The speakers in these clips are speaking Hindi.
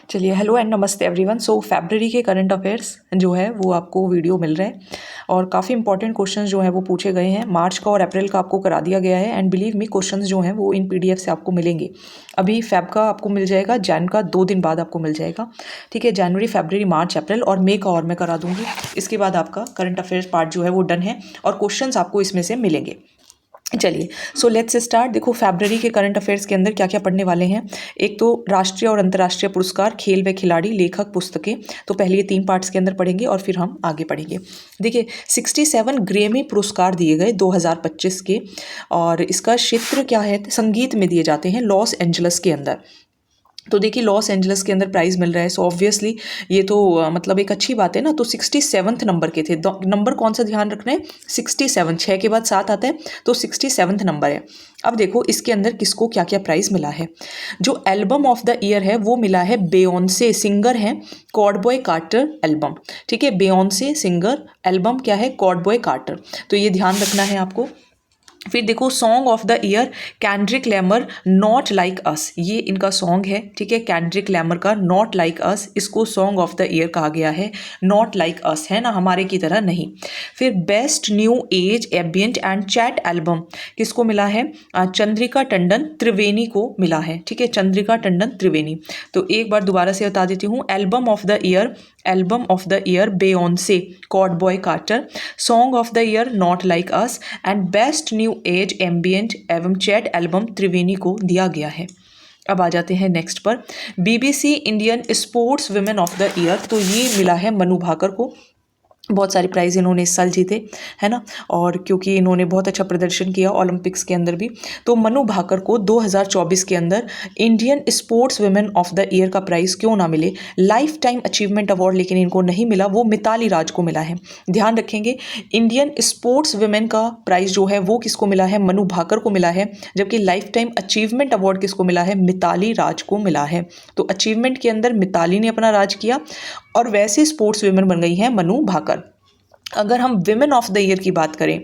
चलिए, हेलो एंड नमस्ते एवरीवन। सो फरवरी के करंट अफेयर्स जो है वो आपको वीडियो मिल रहे हैं और काफ़ी इंपॉर्टेंट क्वेश्चंस जो हैं वो पूछे गए हैं। मार्च का और अप्रैल का आपको करा दिया गया है एंड बिलीव मी क्वेश्चंस जो हैं वो इन पीडीएफ से आपको मिलेंगे। अभी फेब का आपको मिल जाएगा, जैन का 2 दिन बाद आपको मिल जाएगा। ठीक है, जनवरी, फरवरी, मार्च, अप्रैल और मई का और मैं करा दूंगी। इसके बाद आपका करंट अफेयर्स पार्ट जो है वो डन है और क्वेश्चन आपको इसमें से मिलेंगे। चलिए, सो लेट्स स्टार्ट। देखो, फरवरी के करंट अफेयर्स के अंदर क्या क्या पढ़ने वाले हैं। एक तो राष्ट्रीय और अंतर्राष्ट्रीय पुरस्कार, खेल व खिलाड़ी, लेखक, पुस्तकें। तो पहले ये 3 पार्ट्स के अंदर पढ़ेंगे और फिर हम आगे पढ़ेंगे। देखिए, 67 ग्रैमी पुरस्कार दिए गए 2025 के और इसका क्षेत्र क्या है, संगीत में दिए जाते हैं लॉस एंजलस के अंदर। तो देखिए, लॉस एंजलस के अंदर प्राइज़ मिल रहा है, सो ऑब्वियसली ये तो मतलब एक अच्छी बात है ना। तो 67th नंबर के थे। नंबर कौन सा ध्यान रखना है, 67, 6 के बाद 7 आता है तो 67th नंबर है। अब देखो इसके अंदर किसको क्या क्या प्राइज़ मिला है। जो एल्बम ऑफ द ईयर है वो मिला है बेयोंसे, सिंगर हैं कॉडबॉय कार्टर एल्बम। ठीक है, बेयोंसे सिंगर, एल्बम क्या है, कॉडबॉय कार्टर। तो ये ध्यान रखना है आपको। फिर देखो, song of the year Kendrick Lamar, not like अस, ये इनका सॉन्ग है। ठीक है, केंड्रिक लैमर का नॉट लाइक अस, इसको सॉन्ग ऑफ द ईयर कहा गया है। नॉट लाइक अस है ना, हमारे की तरह नहीं। फिर best new age ambient and chant album किसको मिला है, चंद्रिका टंडन त्रिवेणी को मिला है। ठीक है, चंद्रिका टंडन त्रिवेणी। तो एक बार दोबारा से बता देती हूँ। Album of the year Beyonce, Cowboy Carter. Song of the year not like us and best new age ambient एवं चैट एल्बम त्रिवेणी को दिया गया है। अब आ जाते हैं नेक्स्ट पर। BBC Indian sports women of the year, तो ये मिला है मनु भाकर को। बहुत सारे प्राइज़ इन्होंने इस साल जीते, है ना, और क्योंकि इन्होंने बहुत अच्छा प्रदर्शन किया ओलंपिक्स के अंदर भी। तो मनु भाकर को 2024 के अंदर Indian sports women of the year का प्राइज़ क्यों ना मिले, लाइफ टाइम अचीवमेंट अवार्ड लेकिन इनको नहीं मिला, वो मिताली राज को मिला है। ध्यान रखेंगे, इंडियन स्पोर्ट्स वुमेन का प्राइज़ जो है वो किसको मिला है, मनु भाकर को मिला है, जबकि लाइफ टाइम अचीवमेंट अवार्ड किसको मिला है, मिताली राज को मिला है। तो अचीवमेंट के अंदर मिताली ने अपना राज किया और वैसे स्पोर्ट्स वुमेन बन गई हैं मनु भाकर। अगर हम विमेन ऑफ द ईयर की बात करें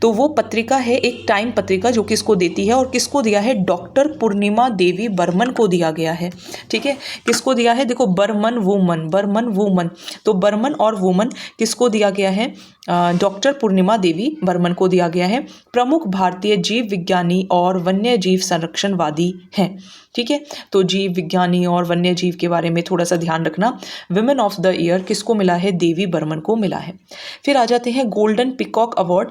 तो वो पत्रिका है एक टाइम पत्रिका, जो किसको देती है और किसको दिया है, डॉक्टर पूर्णिमा देवी बर्मन को दिया गया है। ठीक है, किसको दिया है, देखो बर्मन वुमन, तो बर्मन और वुमन किसको दिया गया है, डॉक्टर पूर्णिमा देवी बर्मन को दिया गया है। प्रमुख भारतीय जीव विज्ञानी और वन्य जीव संरक्षणवादी हैं। ठीक है, तो जीव विज्ञानी और वन्य जीव के बारे में थोड़ा सा ध्यान रखना। विमेन ऑफ द ईयर किसको मिला है, देवी बर्मन को मिला है। फिर आ जाते हैं गोल्डन पिकॉक अवार्ड,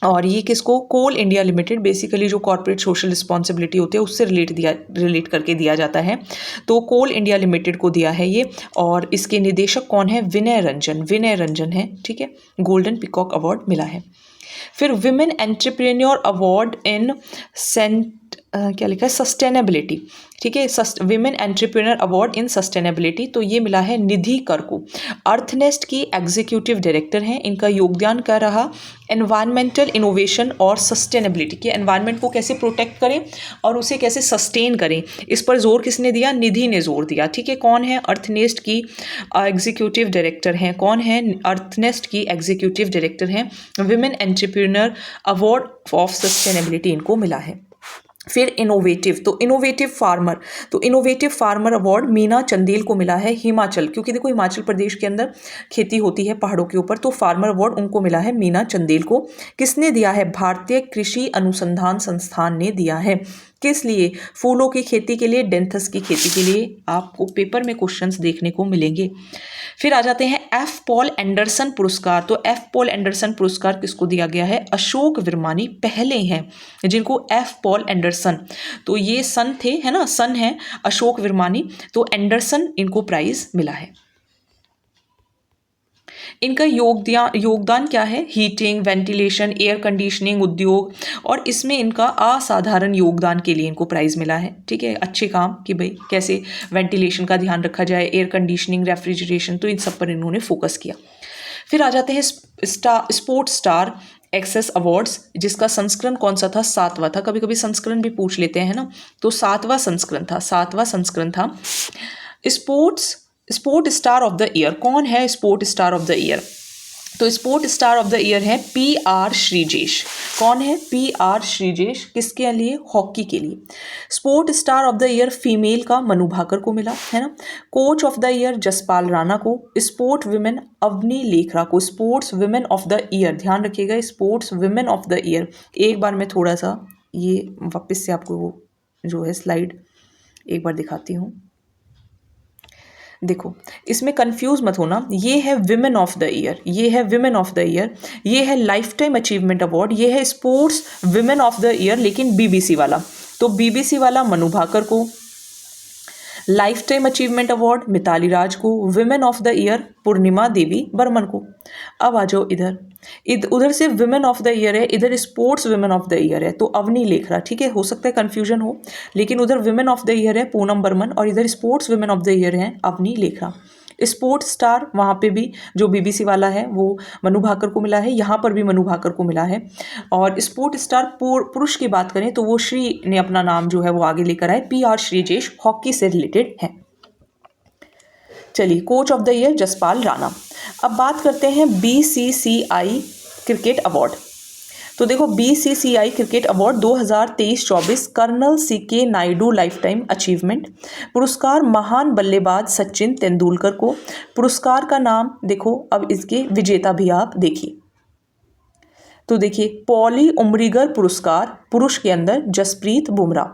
और ये किसको, कोल इंडिया लिमिटेड, बेसिकली जो कॉर्पोरेट सोशल रिस्पॉन्सिबिलिटी होती है उससे रिलेट करके दिया जाता है। तो कोल इंडिया लिमिटेड को दिया है ये, और इसके निदेशक कौन है, विनय रंजन है। ठीक है, गोल्डन पिकॉक अवार्ड मिला है। फिर विमेन एंटरप्रेन्योर अवार्ड इन क्या लिखा है, सस्टेनेबिलिटी। ठीक है, women entrepreneur award in sustainability, तो ये मिला है निधि कर को। अर्थनेस्ट की एग्जीक्यूटिव डायरेक्टर हैं। इनका योगदान क्या रहा, एनवायरमेंटल इनोवेशन और सस्टेनेबिलिटी, कि एनवायरनमेंट को कैसे प्रोटेक्ट करें और उसे कैसे सस्टेन करें, इस पर जोर किसने दिया, निधि ने जोर दिया। ठीक है, कौन है, अर्थनेस्ट की एग्जीक्यूटिव डायरेक्टर हैं, कौन है, अर्थनेस्ट की एग्जीक्यूटिव डायरेक्टर हैं। Women entrepreneur award of sustainability इनको मिला है। फिर इनोवेटिव, तो innovative farmer award Meena Chandel को मिला है, हिमाचल, क्योंकि देखो हिमाचल प्रदेश के अंदर खेती होती है पहाड़ों के ऊपर, तो फार्मर अवार्ड उनको मिला है, मीना चंदेल को। किसने दिया है, भारतीय कृषि अनुसंधान संस्थान ने दिया है। किस लिए, फूलों की खेती के लिए, डेंथस की खेती के लिए। आपको पेपर में क्वेश्चंस देखने को मिलेंगे। फिर आ जाते हैं एफ पॉल एंडरसन पुरस्कार, तो एफ पॉल एंडरसन पुरस्कार किसको दिया गया है, अशोक विरमानी पहले हैं जिनको एफ पॉल एंडरसन, तो ये सन थे, है ना, सन है अशोक विरमानी, तो एंडरसन इनको प्राइज मिला है। इनका योगदान क्या है, हीटिंग, वेंटिलेशन, एयर कंडीशनिंग उद्योग, और इसमें इनका असाधारण योगदान के लिए इनको प्राइज़ मिला है। ठीक है, अच्छे काम कि भाई कैसे वेंटिलेशन का ध्यान रखा जाए, एयर कंडीशनिंग, रेफ्रिजरेशन, तो इन सब पर इन्होंने फोकस किया। फिर आ जाते हैं स्पोर्ट्स स्टार एक्सेस अवार्ड्स, जिसका संस्करण कौन सा था, 7वां था। कभी कभी संस्करण भी पूछ लेते हैं ना, तो 7वां संस्करण था। Sport star of the year, कौन है sport star of the year, तो sport star of the year है PR श्रीजेश। कौन है? PR श्रीजेश। किसके लिए? हॉकी के लिए। Sport star of the year female का मनु भाकर को मिला है ना। Coach of the year Jaspal Rana को। स्पोर्ट विमेन अवनी लेखरा को। Sports women of the year, ध्यान रखिएगा, sports women of the year. एक बार मैं थोड़ा सा ये वापस से आपको वो जो है स्लाइड एक बार दिखाती हूँ। देखो, इसमें कंफ्यूज मत होना, ये है विमेन ऑफ द ईयर, ये है विमेन ऑफ द ईयर, ये है लाइफ टाइम अचीवमेंट अवार्ड, ये है sports women of the year लेकिन BBC वाला। तो BBC वाला मनु भाकर को, life time achievement award Mithali Raj को, women of the year Purnima Devi Barman को। अब आ जाओ इधर, उधर से विमेन ऑफ द ईयर है, इधर sports women of the year है, तो अवनी लेखरा, ठीक है, हो सकता है कंफ्यूजन हो, लेकिन उधर विमेन ऑफ द ईयर है पूनम बर्मन और इधर sports women of the year है अवनी लेखरा। स्पोर्ट्स स्टार वहाँ पे भी जो BBC वाला है वो मनु भाकर को मिला है, यहाँ पर भी मनु भाकर को मिला है। और स्पोर्ट स्टार पुरुष की बात करें तो वो श्री ने अपना नाम जो है वो आगे लेकर आए, PR श्रीजेश, हॉकी से रिलेटेड है। चलिए, coach of the year Jaspal Rana. अब बात करते हैं BCCI क्रिकेट अवार्ड। तो देखो, BCCI cricket award 2023-24 Colonel CK Naidu life time achievement पुरस्कार महान बल्लेबाज सचिन तेंदुलकर को। पुरस्कार का नाम देखो, अब इसके विजेता भी आप देखिए। तो देखिए, पॉली उमरीगर पुरस्कार पुरुष के अंदर जसप्रीत बुमराह।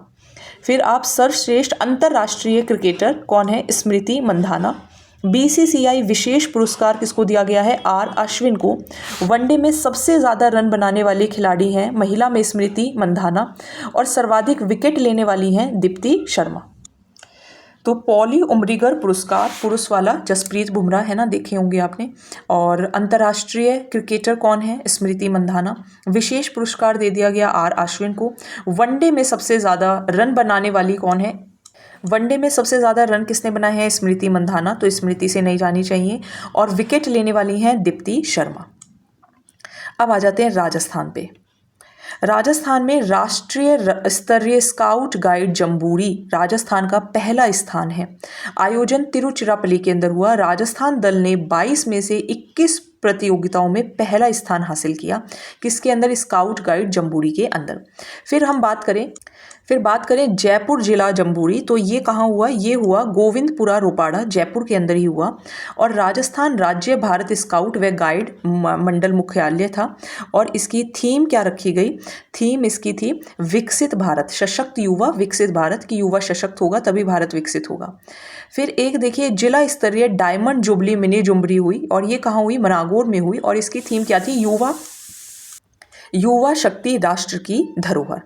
फिर आप सर्वश्रेष्ठ अंतर्राष्ट्रीय क्रिकेटर कौन है? स्मृति मंधाना। BCCI विशेष पुरस्कार किसको दिया गया है? R अश्विन को। वनडे में सबसे ज़्यादा रन बनाने वाले खिलाड़ी हैं महिला में स्मृति मंधाना और सर्वाधिक विकेट लेने वाली हैं दीप्ति शर्मा। तो पॉली उमरीगर पुरस्कार पुरुष वाला जसप्रीत बुमराह है ना, देखे होंगे आपने। और अंतर्राष्ट्रीय क्रिकेटर कौन है? स्मृति मंधाना। विशेष पुरस्कार दे दिया गया R अश्विन को। वनडे में सबसे ज़्यादा रन बनाने वाली कौन है? वनडे में सबसे ज़्यादा रन किसने बनाए हैं? स्मृति मंधाना, तो स्मृति से नहीं जानी चाहिए। और विकेट लेने वाली हैं दीप्ति शर्मा। अब आ जाते हैं राजस्थान पे। राजस्थान में राष्ट्रीय स्तरीय स्काउट गाइड जम्बूरी राजस्थान का पहला स्थान है। आयोजन तिरुचिरापल्ली के अंदर हुआ। राजस्थान दल ने 22 में से 21 प्रतियोगिताओं में पहला स्थान हासिल किया। किसके अंदर? स्काउट गाइड जम्बूरी के अंदर। फिर बात करें जयपुर जिला जम्बूरी, तो ये कहाँ हुआ? ये हुआ गोविंदपुरा रोपाड़ा, जयपुर के अंदर ही हुआ। और राजस्थान राज्य भारत स्काउट व गाइड मंडल मुख्यालय था। और इसकी थीम क्या रखी गई? थीम इसकी थी विकसित भारत, सशक्त युवा, विकसित भारत की युवा सशक्त होगा तभी भारत विकसित होगा। फिर एक देखिए, जिला स्तरीय डायमंड जुबली मिनी जुम्बरी हुई और ये कहाँ हुई? मनागौर में हुई। और इसकी थीम क्या थी? युवा शक्ति राष्ट्र की धरोहर।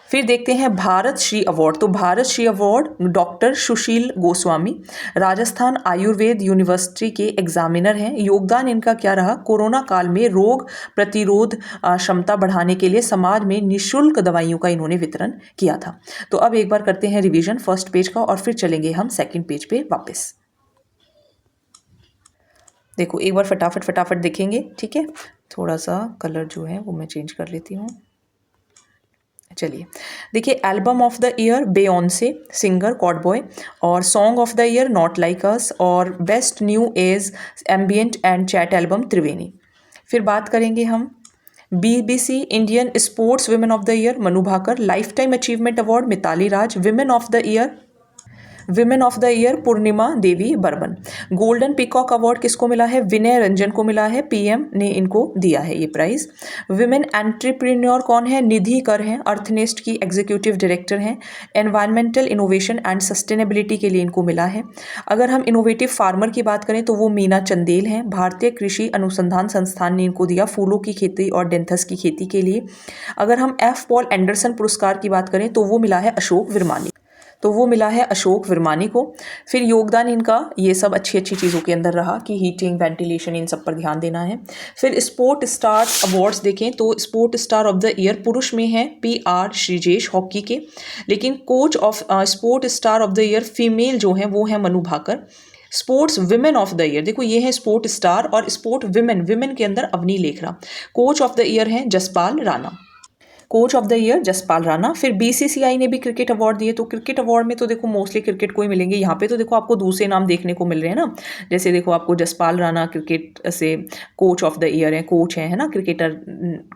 फिर देखते हैं भारत श्री अवार्ड। तो भारत श्री अवार्ड डॉक्टर सुशील गोस्वामी राजस्थान आयुर्वेद यूनिवर्सिटी के एग्जामिनर हैं। योगदान इनका क्या रहा? कोरोना काल में रोग प्रतिरोध क्षमता बढ़ाने के लिए समाज में निःशुल्क दवाइयों का इन्होंने वितरण किया था। तो अब एक बार करते हैं रिवीजन फर्स्ट पेज का और फिर चलेंगे हम सेकंड पेज पे वापस। देखो, एक बार फटाफट देखेंगे, ठीक है। थोड़ा सा कलर जो है वो मैं चेंज कर लेती हूँ। चलिए, देखिए, album of the year Beyonce singer Cowboy, और song of the year not like us, और best new age ambient and chant album Triveni. फिर बात करेंगे हम BBC Indian sports women of the year Manu Bhaker, life time achievement award Mithali Raj, women of the year Purnima Devi Barman. Golden peacock award किसको मिला है? विनय रंजन को मिला है, PM ने इनको दिया है ये प्राइज। विमेन एंटरप्रेन्योर कौन है? निधि कर हैं, अर्थनेस्ट की एग्जीक्यूटिव डायरेक्टर हैं। एनवायरमेंटल इनोवेशन एंड सस्टेनेबिलिटी के लिए इनको मिला है। अगर हम इनोवेटिव फार्मर की बात करें तो वो मीना चंदेल हैं। भारतीय कृषि अनुसंधान संस्थान ने इनको दिया फूलों की खेती और डेंथस की खेती के लिए। अगर हम F पॉल एंडरसन पुरस्कार की बात करें तो वो मिला है अशोक विरमानी को। फिर योगदान इनका ये सब अच्छी चीज़ों के अंदर रहा कि हीटिंग, वेंटिलेशन, इन सब पर ध्यान देना है। फिर स्पोर्ट स्टार अवार्ड्स देखें तो sport star of the year पुरुष में है PR श्रीजेश हॉकी के, लेकिन coach of sport star of the year female जो है वो है Manu Bhaker. Sports women of the year देखो, ये है स्पोर्ट स्टार, और स्पोर्ट विमेन के अंदर Avani Lekhara. Coach of the year है Jaspal Rana. Coach of the year Jaspal Rana. फिर बीसीसीआई ने भी क्रिकेट अवार्ड दिए, तो क्रिकेट अवार्ड में तो देखो मोस्टली क्रिकेट को ही मिलेंगे। यहाँ पे तो देखो आपको दूसरे नाम देखने को मिल रहे हैं ना, जैसे देखो आपको जसपाल राणा क्रिकेट से कोच ऑफ द ईयर है, कोच है ना, क्रिकेटर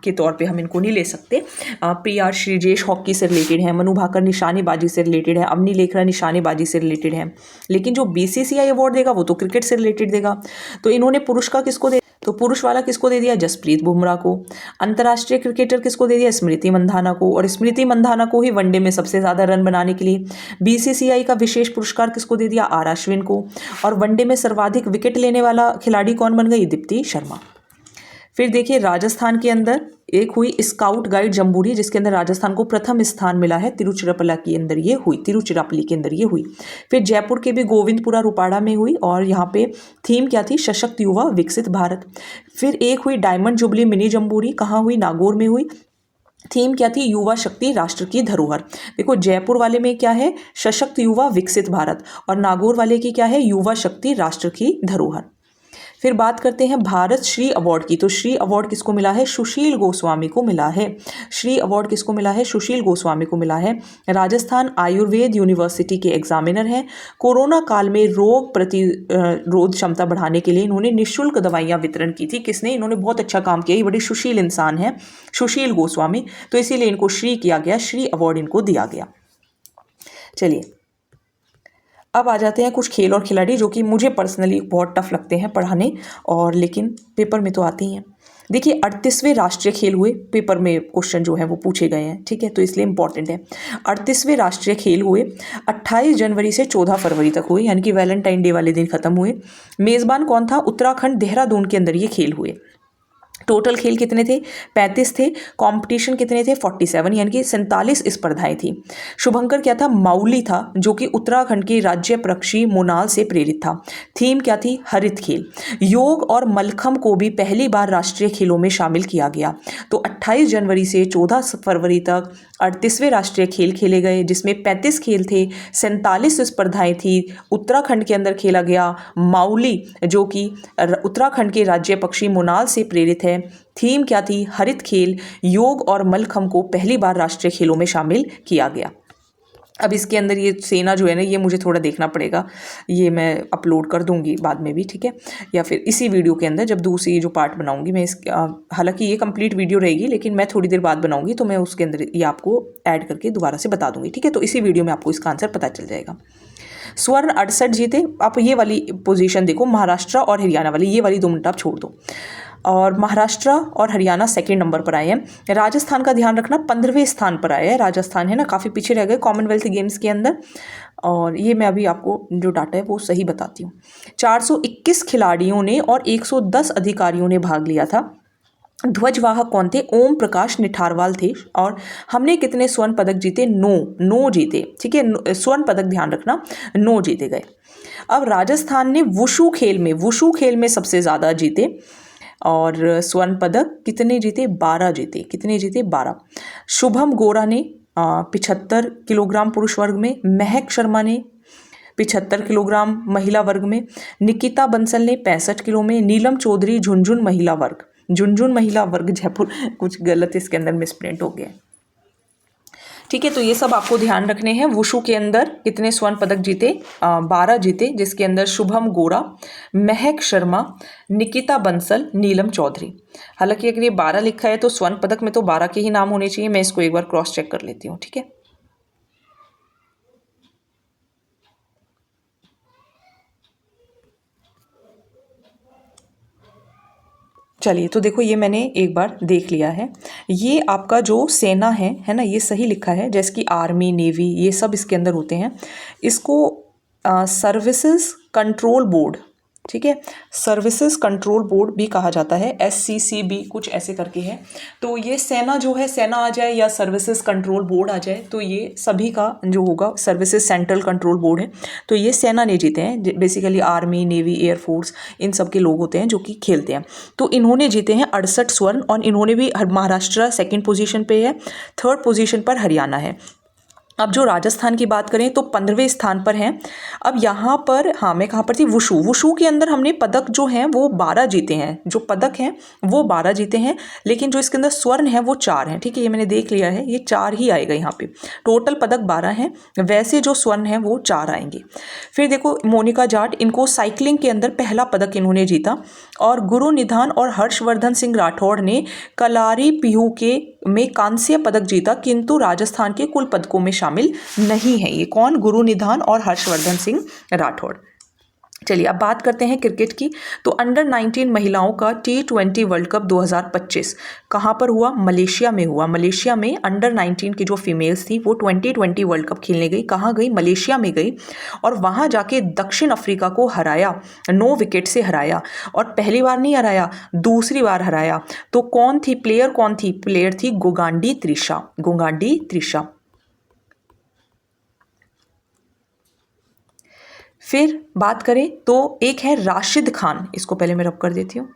के तौर पे हम इनको नहीं ले सकते। पीआर श्रीजेश हॉकी से रिलेटेड है, मनु भाकर निशानेबाजी से रिलेटेड है, अवनी लेखरा निशानेबाजी से रिलेटेड है। लेकिन जो बीसीसीआई अवार्ड देगा वो तो क्रिकेट से रिलेटेड देगा। तो इन्होंने पुरुष का किसको दे, तो पुरुष वाला किसको दे दिया, जसप्रीत बुमराह को। अंतर्राष्ट्रीय क्रिकेटर किसको दे दिया, स्मृति मंधाना को, और स्मृति मंधाना को ही वनडे में सबसे ज़्यादा रन बनाने के लिए। बीसीसीआई का विशेष पुरस्कार किसको दे दिया, आर अश्विन को। और वनडे में सर्वाधिक विकेट लेने वाला खिलाड़ी कौन बन गई, दीप्ति शर्मा। फिर देखिए राजस्थान के अंदर एक हुई स्काउट गाइड जम्बूरी, जिसके अंदर राजस्थान को प्रथम स्थान मिला है, तिरुचिरापल्ली के अंदर ये हुई। फिर जयपुर के भी गोविंदपुरा रुपाड़ा में हुई, और यहाँ पे थीम क्या थी, सशक्त युवा विकसित भारत। फिर एक हुई डायमंड जुबली मिनी जम्बूरी, कहाँ हुई, नागौर में हुई। थीम क्या थी, युवा शक्ति राष्ट्र की धरोहर। देखो जयपुर वाले में क्या है, सशक्त युवा विकसित भारत, और नागौर वाले की क्या है, युवा शक्ति राष्ट्र की धरोहर। फिर बात करते हैं भारत श्री अवार्ड की, तो श्री अवार्ड किसको मिला है, सुशील गोस्वामी को मिला है। श्री अवार्ड किसको मिला है, सुशील गोस्वामी को मिला है। राजस्थान आयुर्वेद यूनिवर्सिटी के एग्जामिनर हैं। कोरोना काल में रोग प्रतिरोध क्षमता बढ़ाने के लिए इन्होंने निःशुल्क दवाइयाँ वितरण की थी। किसने, इन्होंने बहुत अच्छा काम किया, ये बड़े सुशील इंसान हैं, सुशील गोस्वामी, तो इसीलिए इनको श्री किया गया, श्री अवार्ड इनको दिया गया। चलिए अब आ जाते हैं कुछ खेल और खिलाड़ी जो कि मुझे पर्सनली बहुत टफ लगते हैं पढ़ाने, और लेकिन पेपर में तो आते ही हैं। देखिए 38वें राष्ट्रीय खेल हुए, पेपर में क्वेश्चन जो है वो पूछे गए हैं, ठीक है, तो इसलिए इंपॉर्टेंट है। 38वें राष्ट्रीय खेल हुए 28 जनवरी से 14 फरवरी तक हुए, यानी कि वैलेंटाइन डे वाले दिन खत्म हुए। मेज़बान कौन था, उत्तराखंड देहरादून के अंदर ये खेल हुए। टोटल खेल कितने थे, 35 थे। कंपटीशन कितने थे, 47, यानी कि 47 स्पर्धाएं थी। शुभंकर क्या था, माउली था, जो कि उत्तराखंड के राज्य पक्षी मोनाल से प्रेरित था। थीम क्या थी, हरित खेल। योग और मलखम को भी पहली बार राष्ट्रीय खेलों में शामिल किया गया। तो 28 जनवरी से 14 फरवरी तक 38वें राष्ट्रीय खेल खेले गए, जिसमें 35 खेल थे, 47 स्पर्धाएं थी। उत्तराखंड के अंदर खेला गया माउली, जो कि उत्तराखंड के राज्य पक्षी मोनाल से प्रेरित है। थीम क्या थी, हरित खेल। योग और मलखम को पहली बार राष्ट्रीय खेलों में शामिल किया गया। अब इसके अंदर ये सेना जो है ना, ये मुझे थोड़ा देखना पड़ेगा, ये मैं अपलोड कर दूंगी बाद में भी, ठीक है, या फिर इसी वीडियो के अंदर जब दूसरी जो पार्ट बनाऊंगी मैं हालांकि ये कंप्लीट वीडियो रहेगी, लेकिन मैं थोड़ी देर बाद बनाऊंगी, तो मैं उसके अंदर ये आपको ऐड करके दोबारा से बता दूंगी, ठीक है। तो इसी वीडियो में आपको इसका आंसर पता चल जाएगा। स्वर्ण 68 जीते। आप ये वाली पोजीशन देखो, महाराष्ट्र और हरियाणा वाली, ये वाली 2 मिनट आप छोड़ दो, और महाराष्ट्र और हरियाणा सेकंड नंबर पर आए हैं। राजस्थान का ध्यान रखना 15वें स्थान पर आया है। राजस्थान है ना, काफ़ी पीछे रह गए कॉमनवेल्थ गेम्स के अंदर, और ये मैं अभी आपको जो डाटा है वो सही बताती हूँ। 421 खिलाड़ियों ने और 110 अधिकारियों ने भाग लिया था। ध्वजवाहक कौन थे, ओम प्रकाश निठारवाल थे। और हमने कितने स्वर्ण पदक जीते, 9 जीते, ठीक है, स्वर्ण पदक ध्यान रखना, 9 जीते गए। अब राजस्थान ने वुशु खेल में सबसे ज़्यादा जीते, और स्वर्ण पदक कितने जीते, 12 जीते। कितने जीते, 12। शुभम गोरा ने 75 किलोग्राम पुरुष वर्ग में, महक शर्मा ने 75 किलोग्राम महिला वर्ग में, निकिता बंसल ने 65 किलो में, नीलम चौधरी झुंझुन महिला वर्ग जयपुर, कुछ गलत इसके अंदर मिसप्रिंट हो गया, ठीक है। तो ये सब आपको ध्यान रखने हैं। वुशु के अंदर कितने स्वर्ण पदक जीते, 12 जीते, जिसके अंदर शुभम गोरा, महक शर्मा, निकिता बंसल, नीलम चौधरी। हालांकि अगर ये 12 लिखा है तो स्वर्ण पदक में तो 12 के ही नाम होने चाहिए। मैं इसको एक बार क्रॉस चेक कर लेती हूँ, ठीक है। चलिए, तो देखो ये मैंने एक बार देख लिया है। ये आपका जो सेना है ना, ये सही लिखा है, जैसे कि आर्मी, नेवी, ये सब इसके अंदर होते हैं। इसको सर्विसेज कंट्रोल बोर्ड, ठीक है, सर्विसेज कंट्रोल बोर्ड भी कहा जाता है, SCCB कुछ ऐसे करके है। तो ये सेना जो है, सेना आ जाए या सर्विसेज कंट्रोल बोर्ड आ जाए, तो ये सभी का जो होगा सर्विसेज सेंट्रल कंट्रोल बोर्ड है। तो ये सेना ने जीते हैं, बेसिकली आर्मी, नेवी, एयरफोर्स, इन सब के लोग होते हैं जो कि खेलते हैं। तो इन्होंने जीते हैं 68 स्वर्ण, और इन्होंने भी, महाराष्ट्र सेकेंड पोजीशन पे है, थर्ड पोजीशन पर हरियाणा है। अब जो राजस्थान की बात करें तो 15वें स्थान पर हैं। अब यहाँ पर हाँ मैं कहाँ पर थी, वुशु। वुशु के अंदर हमने पदक जो हैं वो 12 जीते हैं, जो पदक हैं वो 12 जीते हैं, लेकिन जो इसके अंदर स्वर्ण है वो 4 हैं। ठीक है, ये मैंने देख लिया है, ये 4 ही आएगा यहाँ पे। टोटल पदक 12 हैं, वैसे जो स्वर्ण है वो 4 आएंगे। फिर देखो मोनिका जाट, इनको साइकिलिंग के अंदर पहला पदक इन्होंने जीता। और गुरु निधान और हर्षवर्धन सिंह राठौड़ ने कलारी पीहू के में कांस्य पदक जीता, किंतु राजस्थान के कुल पदकों में शामिल नहीं है। ये कौन? गुरु निधान और हर्षवर्धन सिंह राठौड़। चलिए अब बात करते हैं क्रिकेट की। तो अंडर 19 महिलाओं का T20 वर्ल्ड कप 2025 कहाँ पर हुआ? मलेशिया में हुआ। मलेशिया में अंडर 19 की जो फीमेल्स थी वो 2020 वर्ल्ड कप खेलने गई। कहाँ गई? मलेशिया में गई, और वहाँ जाके दक्षिण अफ्रीका को हराया, 9 विकेट से हराया। और पहली बार नहीं हराया, दूसरी बार हराया। तो कौन थी प्लेयर? कौन थी प्लेयर? थी गोगांडी त्रिशा। गोगांडी त्रिशा। फिर बात करें तो एक है राशिद खान, इसको पहले मैं रब कर देती हूँ।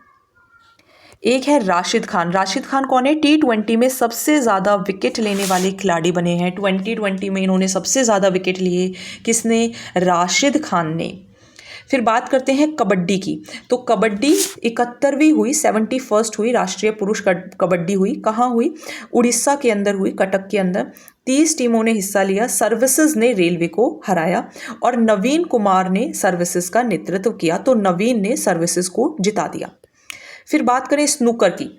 एक है राशिद खान। राशिद खान कौन है? T20 में सबसे ज़्यादा विकेट लेने वाले खिलाड़ी बने हैं। 2020 में इन्होंने सबसे ज़्यादा विकेट लिए। किसने? राशिद खान ने। फिर बात करते हैं कबड्डी की। तो कबड्डी 71वीं हुई, 71st हुई, राष्ट्रीय पुरुष कबड्डी हुई। कहाँ हुई? उड़ीसा के अंदर हुई, कटक के अंदर। 30 टीमों ने हिस्सा लिया। सर्विसेज ने रेलवे को हराया और नवीन कुमार ने सर्विसेज का नेतृत्व किया, तो नवीन ने सर्विसेज को जिता दिया। फिर बात करें स्नूकर की,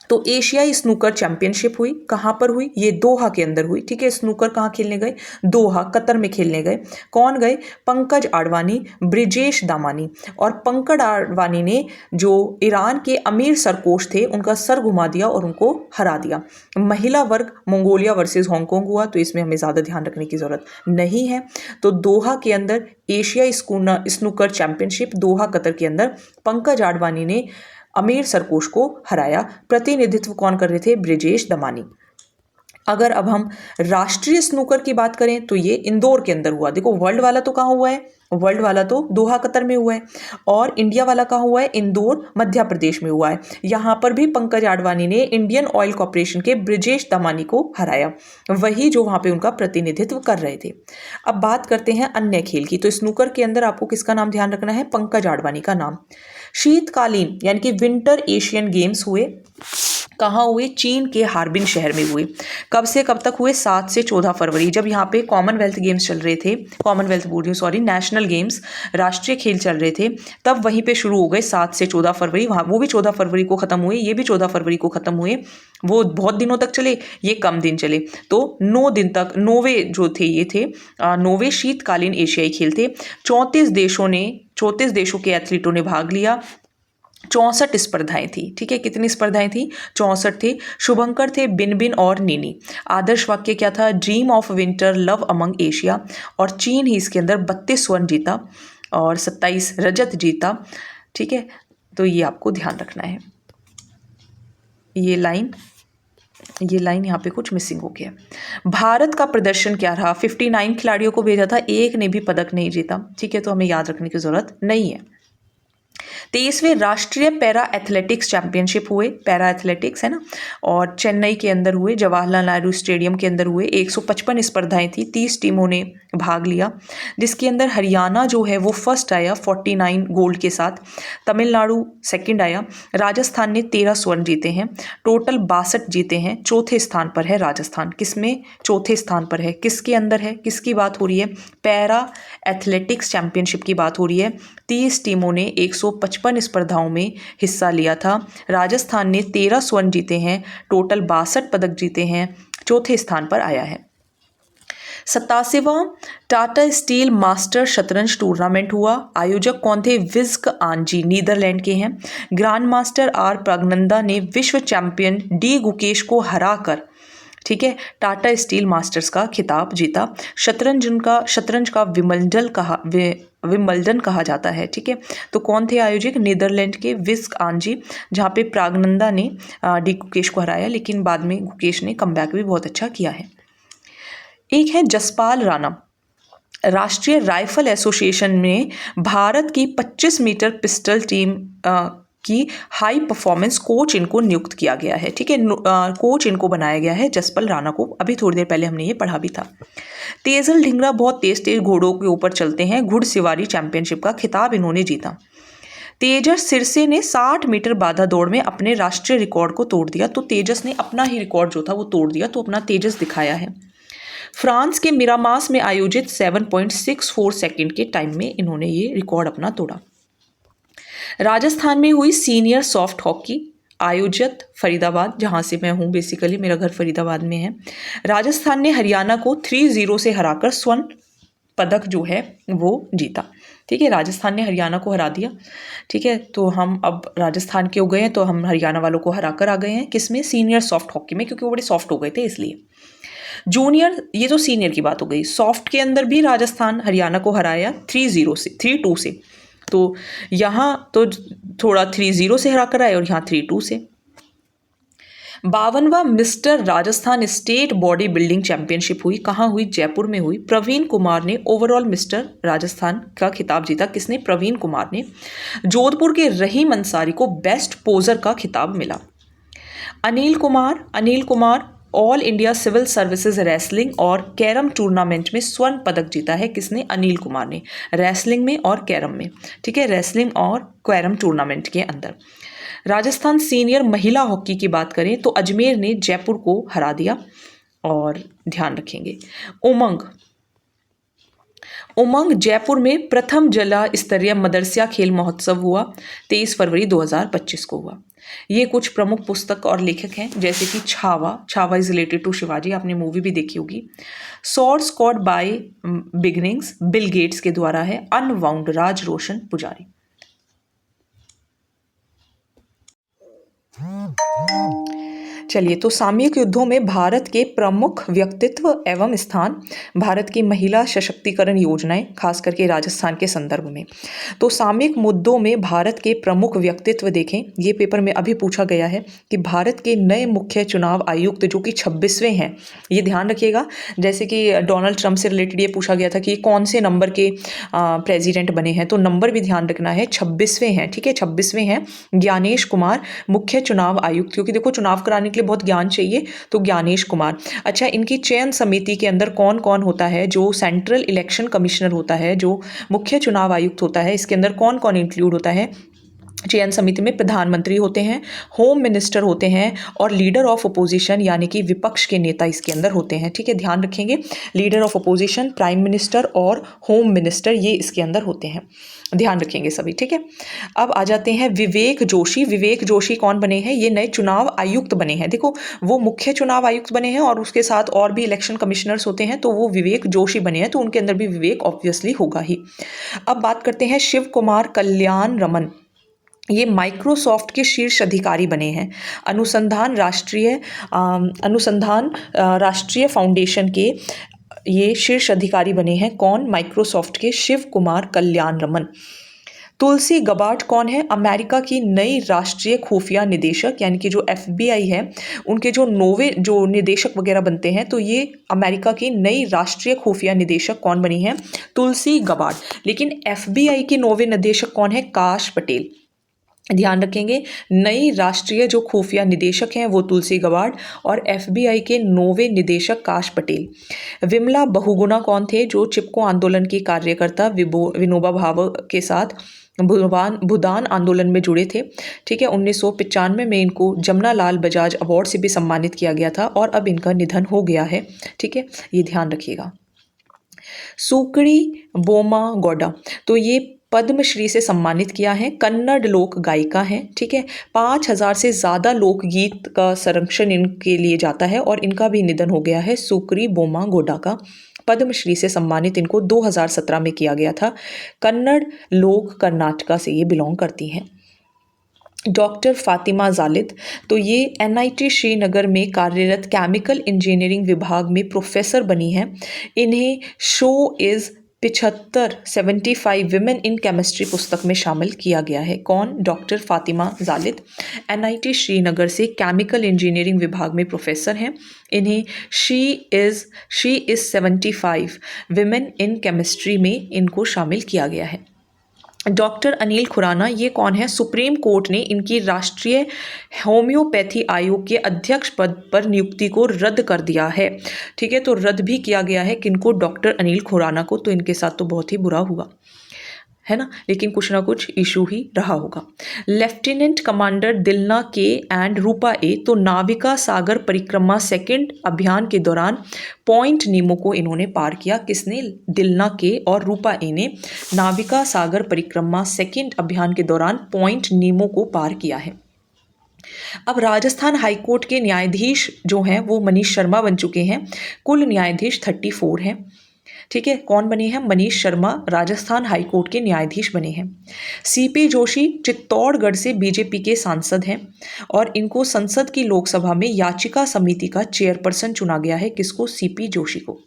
तो एशियाई स्नूकर चैंपियनशिप हुई। कहाँ पर हुई? ये दोहा के अंदर हुई। ठीक है, स्नूकर कहाँ खेलने गए? दोहा, कतर में खेलने गए। कौन गए? पंकज आडवाणी, ब्रिजेश दामानी। और पंकज आडवाणी ने जो ईरान के अमीर सरकोश थे उनका सर घुमा दिया और उनको हरा दिया। महिला वर्ग मंगोलिया वर्सेस हांगकांग हुआ, तो इसमें हमें ज़्यादा ध्यान रखने की ज़रूरत नहीं है। तो दोहा के अंदर एशियाई स्नूकर चैंपियनशिप, दोहा कतर के अंदर पंकज आडवाणी ने अमीर सरकोश को हराया। प्रतिनिधित्व कौन कर रहे थे? ब्रिजेश दमानी। अगर अब हम राष्ट्रीय स्नूकर की बात करें तो ये इंदौर के अंदर हुआ। देखो वर्ल्ड वाला तो कहाँ हुआ है? वर्ल्ड वाला तो दोहा कतर में हुआ है, और इंडिया वाला कहाँ हुआ है? इंदौर मध्य प्रदेश में हुआ है। यहाँ पर भी पंकज आडवाणी ने इंडियन ऑयल कॉर्पोरेशन के ब्रिजेश दमानी को हराया, वही जो वहाँ पे उनका प्रतिनिधित्व कर रहे थे। अब बात करते हैं अन्य खेल की। तो स्नूकर के अंदर आपको किसका नाम ध्यान रखना है? पंकज आडवाणी का नाम। शीतकालीन यानी कि विंटर एशियन गेम्स हुए। कहाँ हुए? चीन के हार्बिन शहर में हुए। कब से कब तक हुए? 7 से 14 फरवरी, जब यहाँ पे कॉमनवेल्थ गेम्स चल रहे थे, कॉमनवेल्थ बोल रही हूँ सॉरी, नेशनल गेम्स, राष्ट्रीय खेल चल रहे थे, तब वहीं पे शुरू हो गए 7 से 14 फरवरी। वहाँ वो भी 14 फरवरी को ख़त्म हुए, ये भी 14 फरवरी को ख़त्म हुए। वो बहुत दिनों तक चले, ये कम दिन चले। तो 9 दिन तक, 9वें जो थे ये थे 9वें शीतकालीन एशियाई खेल थे। 34 देशों के एथलीटों ने भाग लिया। 64 स्पर्धाएं थी। ठीक है, कितनी स्पर्धाएं थी? 64 थे। शुभंकर थे, बिन और नीनी। आदर्श वाक्य क्या था? Dream of winter, love among Asia. और चीन ही इसके अंदर 32 स्वर्ण जीता और 27 रजत जीता। ठीक है, तो ये आपको ध्यान रखना है। ये लाइन यहाँ पे कुछ मिसिंग हो गया। भारत का प्रदर्शन क्या रहा? 59 खिलाड़ियों को भेजा था, एक ने भी पदक नहीं जीता। ठीक है, तो हमें याद रखने की जरूरत नहीं है। 23वें राष्ट्रीय पैरा एथलेटिक्स चैंपियनशिप हुए, पैरा एथलेटिक्स है ना, और चेन्नई के अंदर हुए, जवाहरलाल नेहरू स्टेडियम के अंदर हुए। 155 स्पर्धाएं थी, 30 टीमों ने भाग लिया, जिसके अंदर हरियाणा जो है वो फर्स्ट आया 49 गोल्ड के साथ, तमिलनाडु सेकंड आया, राजस्थान ने 13 स्वर्ण जीते हैं, टोटल 62 जीते हैं। चौथे स्थान पर है राजस्थान। किसमें? चौथे स्थान पर है। किसके अंदर है? किसकी बात हो रही है? पैरा एथलेटिक्स चैंपियनशिप की बात हो रही है। 30 टीमों ने 155 स्पर्धाओं में हिस्सा लिया था। राजस्थान ने 13 स्वर्ण जीते हैं, टोटल 62 पदक जीते हैं, चौथे स्थान पर आया है। 87वां टाटा स्टील मास्टर शतरंज टूर्नामेंट हुआ। आयोजक कौन थे? विज्क आंजी, नीदरलैंड के हैं। ग्रैंड मास्टर आर प्रज्ञानंदा ने विश्व चैंपियन डी गुकेश को हराकर, ठीक है, टाटा स्टील मास्टर्स का खिताब जीता। शतरंज का विंबलडन कहा जाता है। ठीक है, तो कौन थे आयोजक? नीदरलैंड के विज्क आंजी, जहाँ पे प्रज्ञानंदा ने डी गुकेश को हराया, लेकिन बाद में गुकेश ने कमबैक भी बहुत अच्छा किया है। एक है जसपाल राणा। राष्ट्रीय राइफल एसोसिएशन में भारत की 25 मीटर पिस्टल टीम कि हाई परफॉर्मेंस कोच इनको नियुक्त किया गया है। ठीक है, कोच इनको बनाया गया है जसपाल राणा को। अभी थोड़ी देर पहले हमने ये पढ़ा भी था। तेजल ढींगरा बहुत तेज तेज घोड़ों के ऊपर चलते हैं, घुड़सवारी चैंपियनशिप का खिताब इन्होंने जीता। तेजस सिरसे ने 60 मीटर बाधा दौड़ में अपने राष्ट्रीय रिकॉर्ड को तोड़ दिया। तो तेजस ने अपना ही रिकॉर्ड जो था वो तोड़ दिया, तो अपना तेजस दिखाया है। फ्रांस के मिरामास में आयोजित 7.64 सेकंड के टाइम में इन्होंने ये रिकॉर्ड अपना तोड़ा। राजस्थान में हुई सीनियर सॉफ्ट हॉकी आयोजित फरीदाबाद, जहाँ से मैं हूँ, बेसिकली मेरा घर फरीदाबाद में है। राजस्थान ने हरियाणा को 3-0 से हराकर स्वर्ण पदक जो है वो जीता। ठीक है, राजस्थान ने हरियाणा को हरा दिया। ठीक है, तो हम अब राजस्थान के हो गए हैं, तो हम हरियाणा वालों को हरा कर आ गए हैं। किसमें? सीनियर सॉफ्ट हॉकी में, क्योंकि वो बड़े सॉफ्ट हो गए थे इसलिए। जूनियर, ये तो सीनियर की बात हो गई। सॉफ्ट के अंदर भी राजस्थान हरियाणा को हराया 3-2 से। तो यहाँ तो थोड़ा 3-0 से हरा कर आए और यहाँ 3-2 से। 52वां mister Rajasthan state body building championship हुई। कहाँ हुई? जयपुर में हुई। प्रवीण कुमार ने ओवरऑल मिस्टर राजस्थान का खिताब जीता। किसने? प्रवीण कुमार ने। जोधपुर के रहीम अंसारी को बेस्ट पोजर का खिताब मिला। Anil Kumar all India civil services wrestling और कैरम टूर्नामेंट में स्वर्ण पदक जीता है। किसने? अनिल कुमार ने, रेसलिंग में और कैरम में। ठीक है, रेसलिंग और कैरम टूर्नामेंट के अंदर। राजस्थान सीनियर महिला हॉकी की बात करें तो अजमेर ने जयपुर को हरा दिया। और ध्यान रखेंगे, उमंग जयपुर में प्रथम जिला स्तरीय मदरसिया खेल महोत्सव हुआ, 23 फरवरी 2025 को हुआ। ये कुछ प्रमुख पुस्तक और लेखक हैं, जैसे कि Chhaava is related to Shivaji, आपने मूवी भी देखी होगी। Source code by beginnings Bill Gates के द्वारा है। अनवाउंड राज रोशन पुजारी। चलिए, तो सामयिक युद्धों में भारत के प्रमुख व्यक्तित्व एवं स्थान, भारत की महिला सशक्तिकरण योजनाएं, खास करके राजस्थान के संदर्भ में। तो सामयिक मुद्दों में भारत के प्रमुख व्यक्तित्व देखें। ये पेपर में अभी पूछा गया है कि भारत के नए मुख्य चुनाव आयुक्त जो कि 26वें हैं, ये ध्यान रखिएगा। जैसे कि डोनाल्ड ट्रंप से रिलेटेड ये पूछा गया था कि कौन से नंबर के प्रेसिडेंट बने हैं, तो नंबर भी ध्यान रखना है, 26वें हैं। ठीक है, 26वें हैं ज्ञानेश कुमार मुख्य चुनाव आयुक्त, क्योंकि देखो चुनाव कराने के लिए बहुत ज्ञान चाहिए, तो ज्ञानेश कुमार। अच्छा, इनकी चयन समिति के अंदर कौन कौन होता है? जो सेंट्रल इलेक्शन कमिश्नर होता है, जो मुख्य चुनाव आयुक्त होता है, इसके अंदर कौन कौन इंक्लूड होता है? चयन समिति में प्रधानमंत्री होते हैं, होम मिनिस्टर होते हैं और लीडर ऑफ अपोजिशन यानी कि विपक्ष के नेता इसके अंदर होते हैं। ठीक है, ध्यान रखेंगे, leader of opposition, prime minister और होम मिनिस्टर, ये इसके अंदर होते हैं, ध्यान रखेंगे सभी। ठीक है, अब आ जाते हैं विवेक जोशी। विवेक जोशी कौन बने हैं? ये नए चुनाव आयुक्त बने हैं। देखो, वो मुख्य चुनाव आयुक्त बने हैं और उसके साथ और भी इलेक्शन कमिश्नर्स होते हैं, तो वो विवेक जोशी बने हैं, तो उनके अंदर भी विवेक ऑब्वियसली होगा ही। अब बात करते हैं शिव कुमार कल्याण रमन। ये माइक्रोसॉफ्ट के शीर्ष अधिकारी बने हैं। अनुसंधान राष्ट्रीय फाउंडेशन के ये शीर्ष अधिकारी बने हैं। कौन? माइक्रोसॉफ्ट के शिव कुमार कल्याण रमन। तुलसी गबार्ड कौन है? अमेरिका की नई राष्ट्रीय खुफिया निदेशक, यानी कि जो FBI है, उनके जो जो निदेशक वगैरह बनते हैं, तो ये अमेरिका की नई राष्ट्रीय खुफिया निदेशक कौन बनी है? तुलसी गबार्ड। लेकिन FBI की नौवें निदेशक कौन है? काश पटेल। ध्यान रखेंगे, नई राष्ट्रीय जो खुफिया निदेशक हैं वो तुलसी गबार्ड और FBI के नौवें निदेशक काश पटेल। विमला बहुगुणा कौन थे? जो चिपको आंदोलन की कार्यकर्ता विनोबा भावे के साथ भूदान आंदोलन में जुड़े थे। ठीक है, 1995 में इनको जमनालाल बजाज अवार्ड से भी सम्मानित किया गया था और अब इनका निधन हो गया है। ठीक है, ये ध्यान रखिएगा। सुकड़ी बोमा गौडा, तो ये पद्मश्री से सम्मानित किया है, कन्नड़ लोक गायिका हैं। ठीक है, 5000 से ज़्यादा लोकगीत का संरक्षण इनके लिए जाता है और इनका भी निधन हो गया है। सुकड़ी बोमा गौडा का पद्मश्री से सम्मानित इनको 2017 में किया गया था। कन्नड़ लोक कर्नाटका से ये बिलोंग करती हैं। डॉक्टर फातिमा जालिद, तो ये NIT श्रीनगर में कार्यरत केमिकल इंजीनियरिंग विभाग में प्रोफेसर बनी हैं। इन्हें show is 75 women in chemistry पुस्तक में शामिल किया गया है। कौन? डॉक्टर फातिमा जालिद, NIT श्रीनगर से केमिकल इंजीनियरिंग विभाग में प्रोफेसर हैं। इन्हें she is 75 women in chemistry में इनको शामिल किया गया है। डॉक्टर अनिल खुराना ये कौन है? सुप्रीम कोर्ट ने इनकी राष्ट्रीय होम्योपैथी आयोग के अध्यक्ष पद पर नियुक्ति को रद्द कर दिया है। ठीक है, तो रद्द भी किया गया है किनको? डॉक्टर अनिल खुराना को। तो इनके साथ तो बहुत ही बुरा हुआ है ना, लेकिन कुछ ना कुछ इशू ही रहा होगा। लेफ्टिनेंट कमांडर दिलना के एंड रूपा ए, तो नाविका सागर परिक्रमा सेकंड अभियान के दौरान पॉइंट नीमो को इन्होंने पार किया। किसने? दिलना के और रूपा ए ने नाविका सागर परिक्रमा सेकंड अभियान के दौरान पॉइंट नीमो को पार किया है। अब राजस्थान हाईकोर्ट के न्यायाधीश जो हैं वो मनीष शर्मा बन चुके हैं। कुल न्यायाधीश 34 हैं। ठीक है, कौन बने हैं? मनीष शर्मा राजस्थान हाईकोर्ट के न्यायाधीश बने हैं। सीपी जोशी चित्तौड़गढ़ से बीजेपी के सांसद हैं और इनको संसद की लोकसभा में याचिका समिति का चेयरपर्सन चुना गया है। किसको? सीपी जोशी को।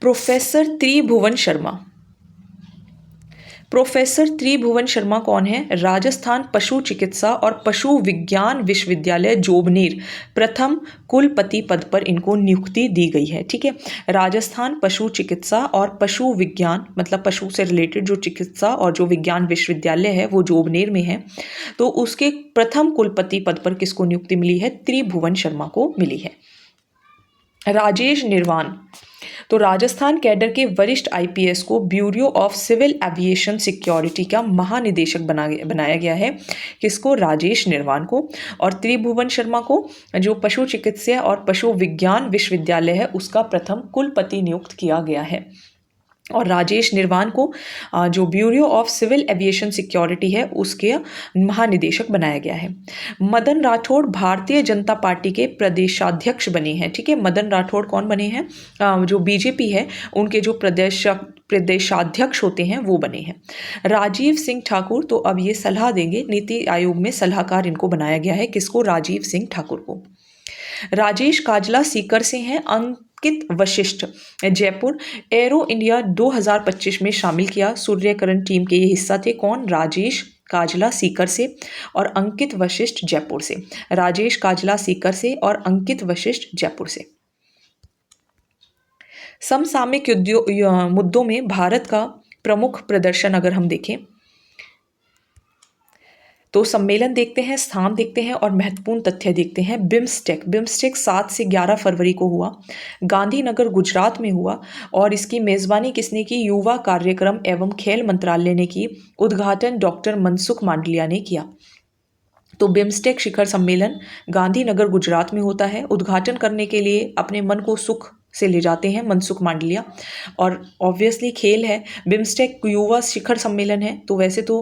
प्रोफेसर त्रिभुवन शर्मा, प्रोफेसर त्रिभुवन शर्मा कौन है? राजस्थान पशु चिकित्सा और पशु विज्ञान विश्वविद्यालय जोबनेर प्रथम कुलपति पद पर इनको नियुक्ति दी गई है। ठीक है, राजस्थान पशु चिकित्सा और पशु विज्ञान मतलब पशु से रिलेटेड जो चिकित्सा और जो विज्ञान विश्वविद्यालय है वो जोबनेर में है। तो उसके प्रथम कुलपति पद पर किसको नियुक्ति मिली है? त्रिभुवन शर्मा को मिली है। राजेश निर्वाण, तो राजस्थान कैडर के वरिष्ठ आईपीएस को bureau of civil aviation security का महानिदेशक बनाया गया है। किसको? राजेश निर्वाण को। और त्रिभुवन शर्मा को जो पशु चिकित्सा और पशु विज्ञान विश्वविद्यालय है उसका प्रथम कुलपति नियुक्त किया गया है। और राजेश निर्वाण को जो bureau of civil aviation security है उसके महानिदेशक बनाया गया है। मदन राठौड़ भारतीय जनता पार्टी के प्रदेशाध्यक्ष बने हैं। ठीक है, मदन राठौड़ कौन बने हैं? जो बीजेपी है उनके जो प्रदेशाध्यक्ष होते हैं वो बने हैं। राजीव सिंह ठाकुर, तो अब ये सलाह देंगे, नीति आयोग में सलाहकार इनको बनाया गया है। किसको? राजीव सिंह ठाकुर को। राजेश काजला सीकर से हैं। अंकित वशिष्ठ जयपुर एरो इंडिया 2025 में शामिल किया। सूर्यकरण टीम के ये हिस्सा थे। कौन? राजेश काजला सीकर से और अंकित वशिष्ठ जयपुर से। राजेश काजला सीकर से और अंकित वशिष्ठ जयपुर से। समसामयिक मुद्दों में भारत का प्रमुख प्रदर्शन अगर हम देखें तो सम्मेलन देखते हैं, स्थान देखते हैं और महत्वपूर्ण तथ्य देखते हैं। बिम्स्टेक 7 से 11 फरवरी को हुआ, गांधीनगर गुजरात में हुआ और इसकी मेज़बानी किसने की? युवा कार्यक्रम एवं खेल मंत्रालय ने की। उद्घाटन डॉक्टर मनसुख मांडलिया ने किया। तो बिम्स्टेक शिखर सम्मेलन गांधीनगर गुजरात में होता है। उद्घाटन करने के लिए अपने मन को सुख से ले जाते हैं मनसुख मांडलिया। और ऑब्वियसली खेल है, बिम्स्टेक युवा शिखर सम्मेलन है तो वैसे तो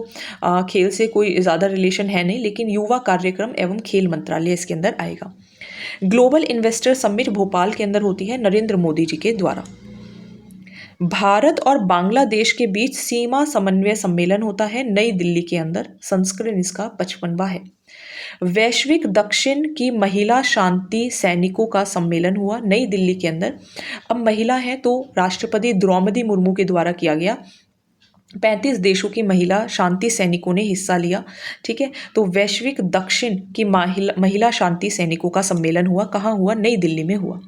खेल से कोई ज़्यादा रिलेशन है नहीं, लेकिन युवा कार्यक्रम एवं खेल मंत्रालय इसके अंदर आएगा। ग्लोबल इन्वेस्टर समिट भोपाल के अंदर होती है नरेंद्र मोदी जी के द्वारा। भारत और बांग्लादेश के बीच सीमा समन्वय सम्मेलन होता है नई दिल्ली के अंदर। संस्करण इसका 55वां है। वैश्विक दक्षिण की महिला शांति सैनिकों का सम्मेलन हुआ नई दिल्ली के अंदर। अब महिला है तो राष्ट्रपति द्रौपदी मुर्मू के द्वारा किया गया। 35 देशों की महिला शांति सैनिकों ने हिस्सा लिया। ठीक है, तो वैश्विक दक्षिण की महिला शांति सैनिकों का सम्मेलन हुआ। कहाँ हुआ? नई दिल्ली में हुआ।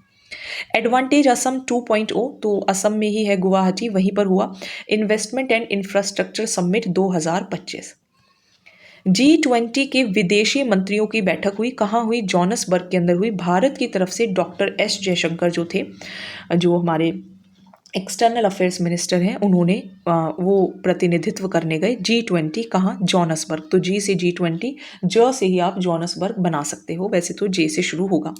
एडवांटेज असम 2.0, तो असम में ही है गुवाहाटी, वहीं पर हुआ। Investment and infrastructure summit 2025। G20 के विदेशी मंत्रियों की बैठक हुई। कहाँ हुई? जोहान्सबर्ग के अंदर हुई। भारत की तरफ से डॉक्टर एस जयशंकर जो थे, जो हमारे एक्सटर्नल अफेयर्स मिनिस्टर हैं, उन्होंने वो प्रतिनिधित्व करने गए। G20 कहाँ? जोहान्सबर्ग। तो G से G20, ज से ही आप जोहान्सबर्ग बना सकते हो, वैसे तो J से शुरू होगा।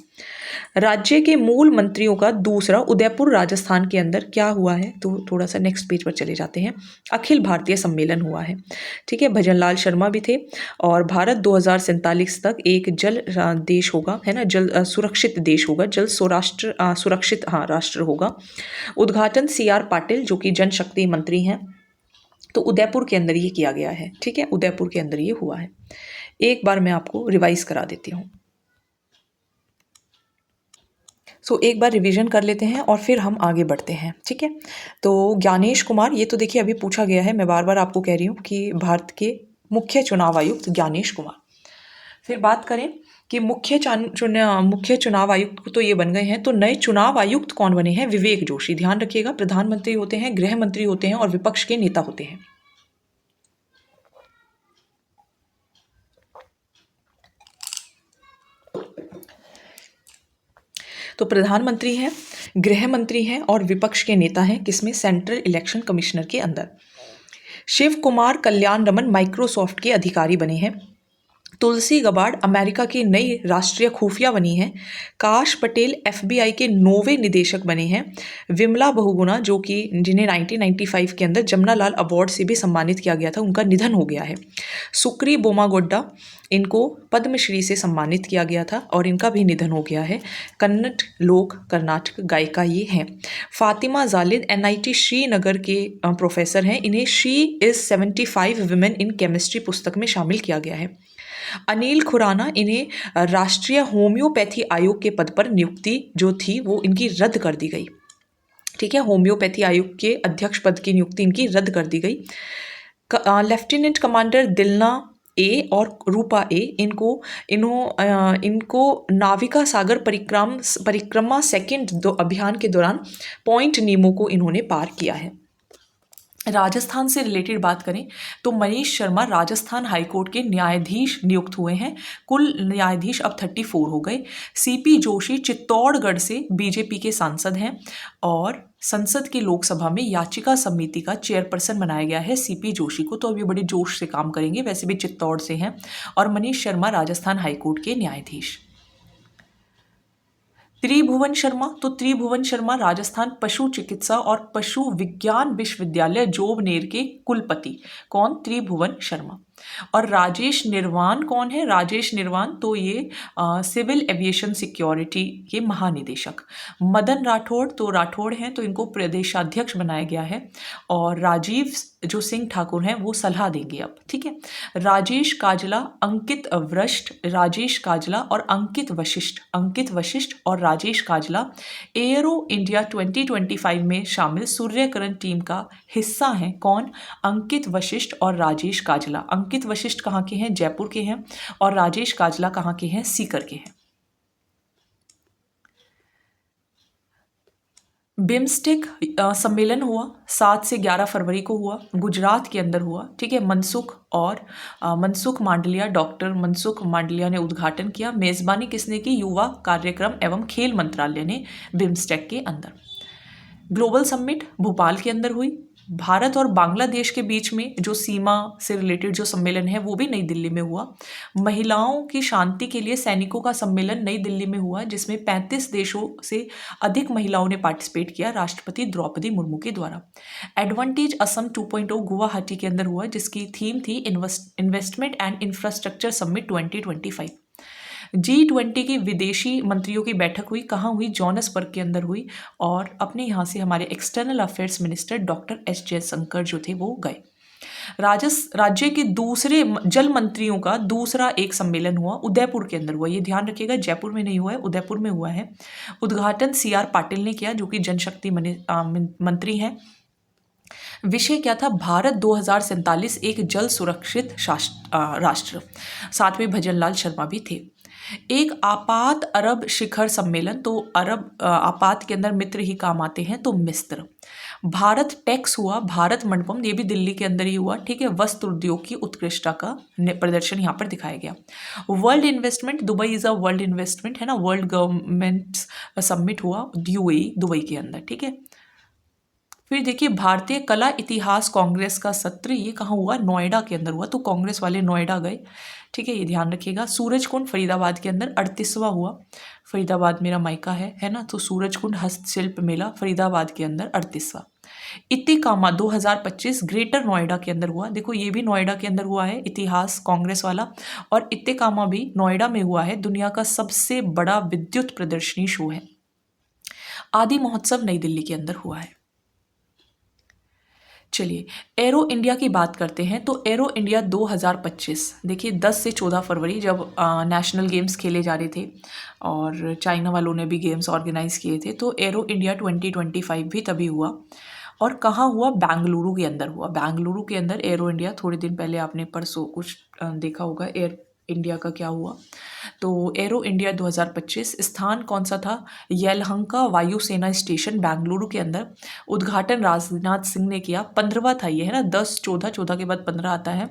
राज्य के मूल मंत्रियों का दूसरा उदयपुर राजस्थान के अंदर क्या हुआ है? तो थोड़ा सा नेक्स्ट पेज पर चले जाते हैं। अखिल भारतीय सम्मेलन हुआ है। ठीक है, भजनलाल शर्मा भी थे। और भारत 2047 तक एक जल देश होगा, है ना, जल सुरक्षित देश होगा, जल सुरक्षित राष्ट्र होगा। उद्घाटन CR पाटिल जो कि जनशक्ति मंत्री हैं। तो उदयपुर के अंदर ये किया गया है। ठीक है, उदयपुर के अंदर ये हुआ है। एक बार मैं आपको रिवाइज करा देती हूँ। एक बार रिवीजन कर लेते हैं और फिर हम आगे बढ़ते हैं। ठीक है, तो ज्ञानेश कुमार, ये तो देखिए अभी पूछा गया है, मैं बार बार आपको कह रही हूँ कि भारत के मुख्य चुनाव आयुक्त ज्ञानेश कुमार। फिर बात करें कि मुख्य चुनाव आयुक्त तो ये बन गए हैं, तो नए चुनाव आयुक्त कौन बने हैं? विवेक जोशी। ध्यान रखिएगा, प्रधानमंत्री होते हैं, गृह मंत्री होते हैं और विपक्ष के नेता होते हैं। तो प्रधानमंत्री हैं, गृह मंत्री हैं और विपक्ष के नेता हैं, किसमें? सेंट्रल इलेक्शन कमिश्नर के अंदर। शिव कुमार कल्याण रमन माइक्रोसॉफ्ट के अधिकारी बने हैं। तुलसी गबार्ड अमेरिका की नई राष्ट्रीय खुफिया बनी हैं। काश पटेल एफबीआई के 9वें निदेशक बने हैं। विमला बहुगुणा, जो कि जिन्हें 1995 के अंदर जमनालाल अवार्ड से भी सम्मानित किया गया था, उनका निधन हो गया है। सुक्री बोमागोड्डा, इनको पद्मश्री से सम्मानित किया गया था और इनका भी निधन हो गया है। कन्नड़ लोक कर्नाटक गायिका ये हैं। फातिमा जालिद NIT श्रीनगर के प्रोफेसर हैं। इन्हें she is 75 women in chemistry पुस्तक में शामिल किया गया है। अनिल खुराना, इन्हें राष्ट्रीय होम्योपैथी आयोग के पद पर नियुक्ति जो थी वो इनकी रद्द कर दी गई। ठीक है, होम्योपैथी आयोग के अध्यक्ष पद की नियुक्ति इनकी रद्द कर दी गई। लेफ्टिनेंट कमांडर दिलना ए और रूपा ए, इनको नाविका सागर परिक्रमा सेकंड अभियान के दौरान पॉइंट नीमो को इन्होंने पार किया है। राजस्थान से रिलेटेड बात करें तो मनीष शर्मा राजस्थान हाईकोर्ट के न्यायाधीश नियुक्त हुए हैं। कुल न्यायाधीश अब 34 हो गए। CP जोशी चित्तौड़गढ़ से बीजेपी के सांसद हैं और संसद की लोकसभा में याचिका समिति का चेयरपर्सन बनाया गया है CP जोशी को। तो अभी बड़े जोश से काम करेंगे, वैसे भी चित्तौड़ से हैं। और मनीष शर्मा राजस्थान हाईकोर्ट के न्यायाधीश। त्रिभुवन शर्मा, तो त्रिभुवन शर्मा राजस्थान पशु चिकित्सा और पशु विज्ञान विश्वविद्यालय जोबनेर के कुलपति। कौन? त्रिभुवन शर्मा। और राजेश निर्वाण कौन है? राजेश निर्वाण, तो ये सिविल एविएशन सिक्योरिटी के महानिदेशक। मदन राठौड़, तो राठौड़ हैं, तो इनको प्रदेशाध्यक्ष बनाया गया है। और राजीव जो सिंह ठाकुर हैं वो सलाह देंगे अब। ठीक है, राजेश काजला, अंकित वशिष्ठ, राजेश काजला और अंकित वशिष्ठ और राजेश काजला एयरो इंडिया 2025 में शामिल सूर्यकिरण टीम का हिस्सा हैं। कौन? अंकित वशिष्ठ और राजेश काजला। अंकित वशिष्ठ कहाँ के हैं? जयपुर के हैं। और राजेश काजला कहाँ के हैं? सीकर के हैं। बिम्स्टेक सम्मेलन हुआ 7 से 11 फरवरी को हुआ, गुजरात के अंदर हुआ। ठीक है, मनसुख मांडलिया, डॉक्टर मनसुख मांडलिया ने उद्घाटन किया। मेज़बानी किसने की? युवा कार्यक्रम एवं खेल मंत्रालय ने बिम्स्टेक के अंदर। ग्लोबल समिट भोपाल के अंदर हुई। भारत और बांग्लादेश के बीच में जो सीमा से रिलेटेड जो सम्मेलन है वो भी नई दिल्ली में हुआ। महिलाओं की शांति के लिए सैनिकों का सम्मेलन नई दिल्ली में हुआ, जिसमें 35 देशों से अधिक महिलाओं ने पार्टिसिपेट किया राष्ट्रपति द्रौपदी मुर्मू के द्वारा। एडवांटेज असम 2.0 गुवाहाटी के अंदर हुआ, जिसकी थीम थी investment and infrastructure summit 2025। G20 की विदेशी मंत्रियों की बैठक हुई। कहाँ हुई? जोहान्सबर्ग के अंदर हुई। और अपने यहाँ से हमारे external affairs minister doctor S Jaishankar जो थे वो गए। राज्य के दूसरे जल मंत्रियों का दूसरा एक सम्मेलन हुआ, उदयपुर के अंदर हुआ। ये ध्यान रखिएगा, जयपुर में नहीं हुआ है, उदयपुर में हुआ है। उद्घाटन CR पाटिल ने किया, जो कि जनशक्ति मंत्री हैं। विषय क्या था? भारत 2047 एक जल सुरक्षित राष्ट्र। साथ में भजनलाल शर्मा भी थे। एक आपात अरब शिखर सम्मेलन, तो अरब आपात के अंदर मित्र ही काम आते हैं, तो मिस्र। भारत टेक्स हुआ, भारत मंडपम, ये भी दिल्ली के अंदर ही हुआ। ठीक है, वस्त्र उद्योग की उत्कृष्टता का प्रदर्शन यहाँ पर दिखाया गया। World investment, Dubai is a world investment है ना, वर्ल्ड गवर्नमेंट समिट हुआ UAE दुबई के अंदर। ठीक है, फिर देखिए भारतीय कला इतिहास कांग्रेस का सत्र, ये कहाँ हुआ? नोएडा के अंदर हुआ। तो कांग्रेस वाले नोएडा गए। ठीक है, ये ध्यान रखिएगा। सूरजकुंड फरीदाबाद के अंदर 38वां हुआ। फरीदाबाद मेरा मायका है ना, तो सूरजकुंड हस्तशिल्प मेला फरीदाबाद के अंदर 38वां। इतिकामा 2025 ग्रेटर नोएडा के अंदर हुआ। देखो ये भी नोएडा के अंदर हुआ है, इतिहास कांग्रेस वाला। और इतिकामा भी नोएडा में हुआ है। दुनिया का सबसे बड़ा विद्युत प्रदर्शनी शो है। आदि महोत्सव नई दिल्ली के अंदर हुआ है। चलिए एरो इंडिया की बात करते हैं। तो एरो इंडिया 2025, देखिए 10 से 14 फरवरी जब नेशनल गेम्स खेले जा रहे थे और चाइना वालों ने भी गेम्स ऑर्गेनाइज किए थे, तो एरो इंडिया 2025 भी तभी हुआ। और कहाँ हुआ? बेंगलुरु के अंदर हुआ। बेंगलुरु के अंदर एरो इंडिया, थोड़े दिन पहले आपने परसों कुछ देखा होगा इंडिया का क्या हुआ। तो एरो इंडिया 2025 स्थान कौन सा था, येलहंका वायुसेना स्टेशन बेंगलुरु के अंदर। उद्घाटन राजनाथ सिंह ने किया, 15वां था ये, है ना, 10 14 14 के बाद 15 आता है।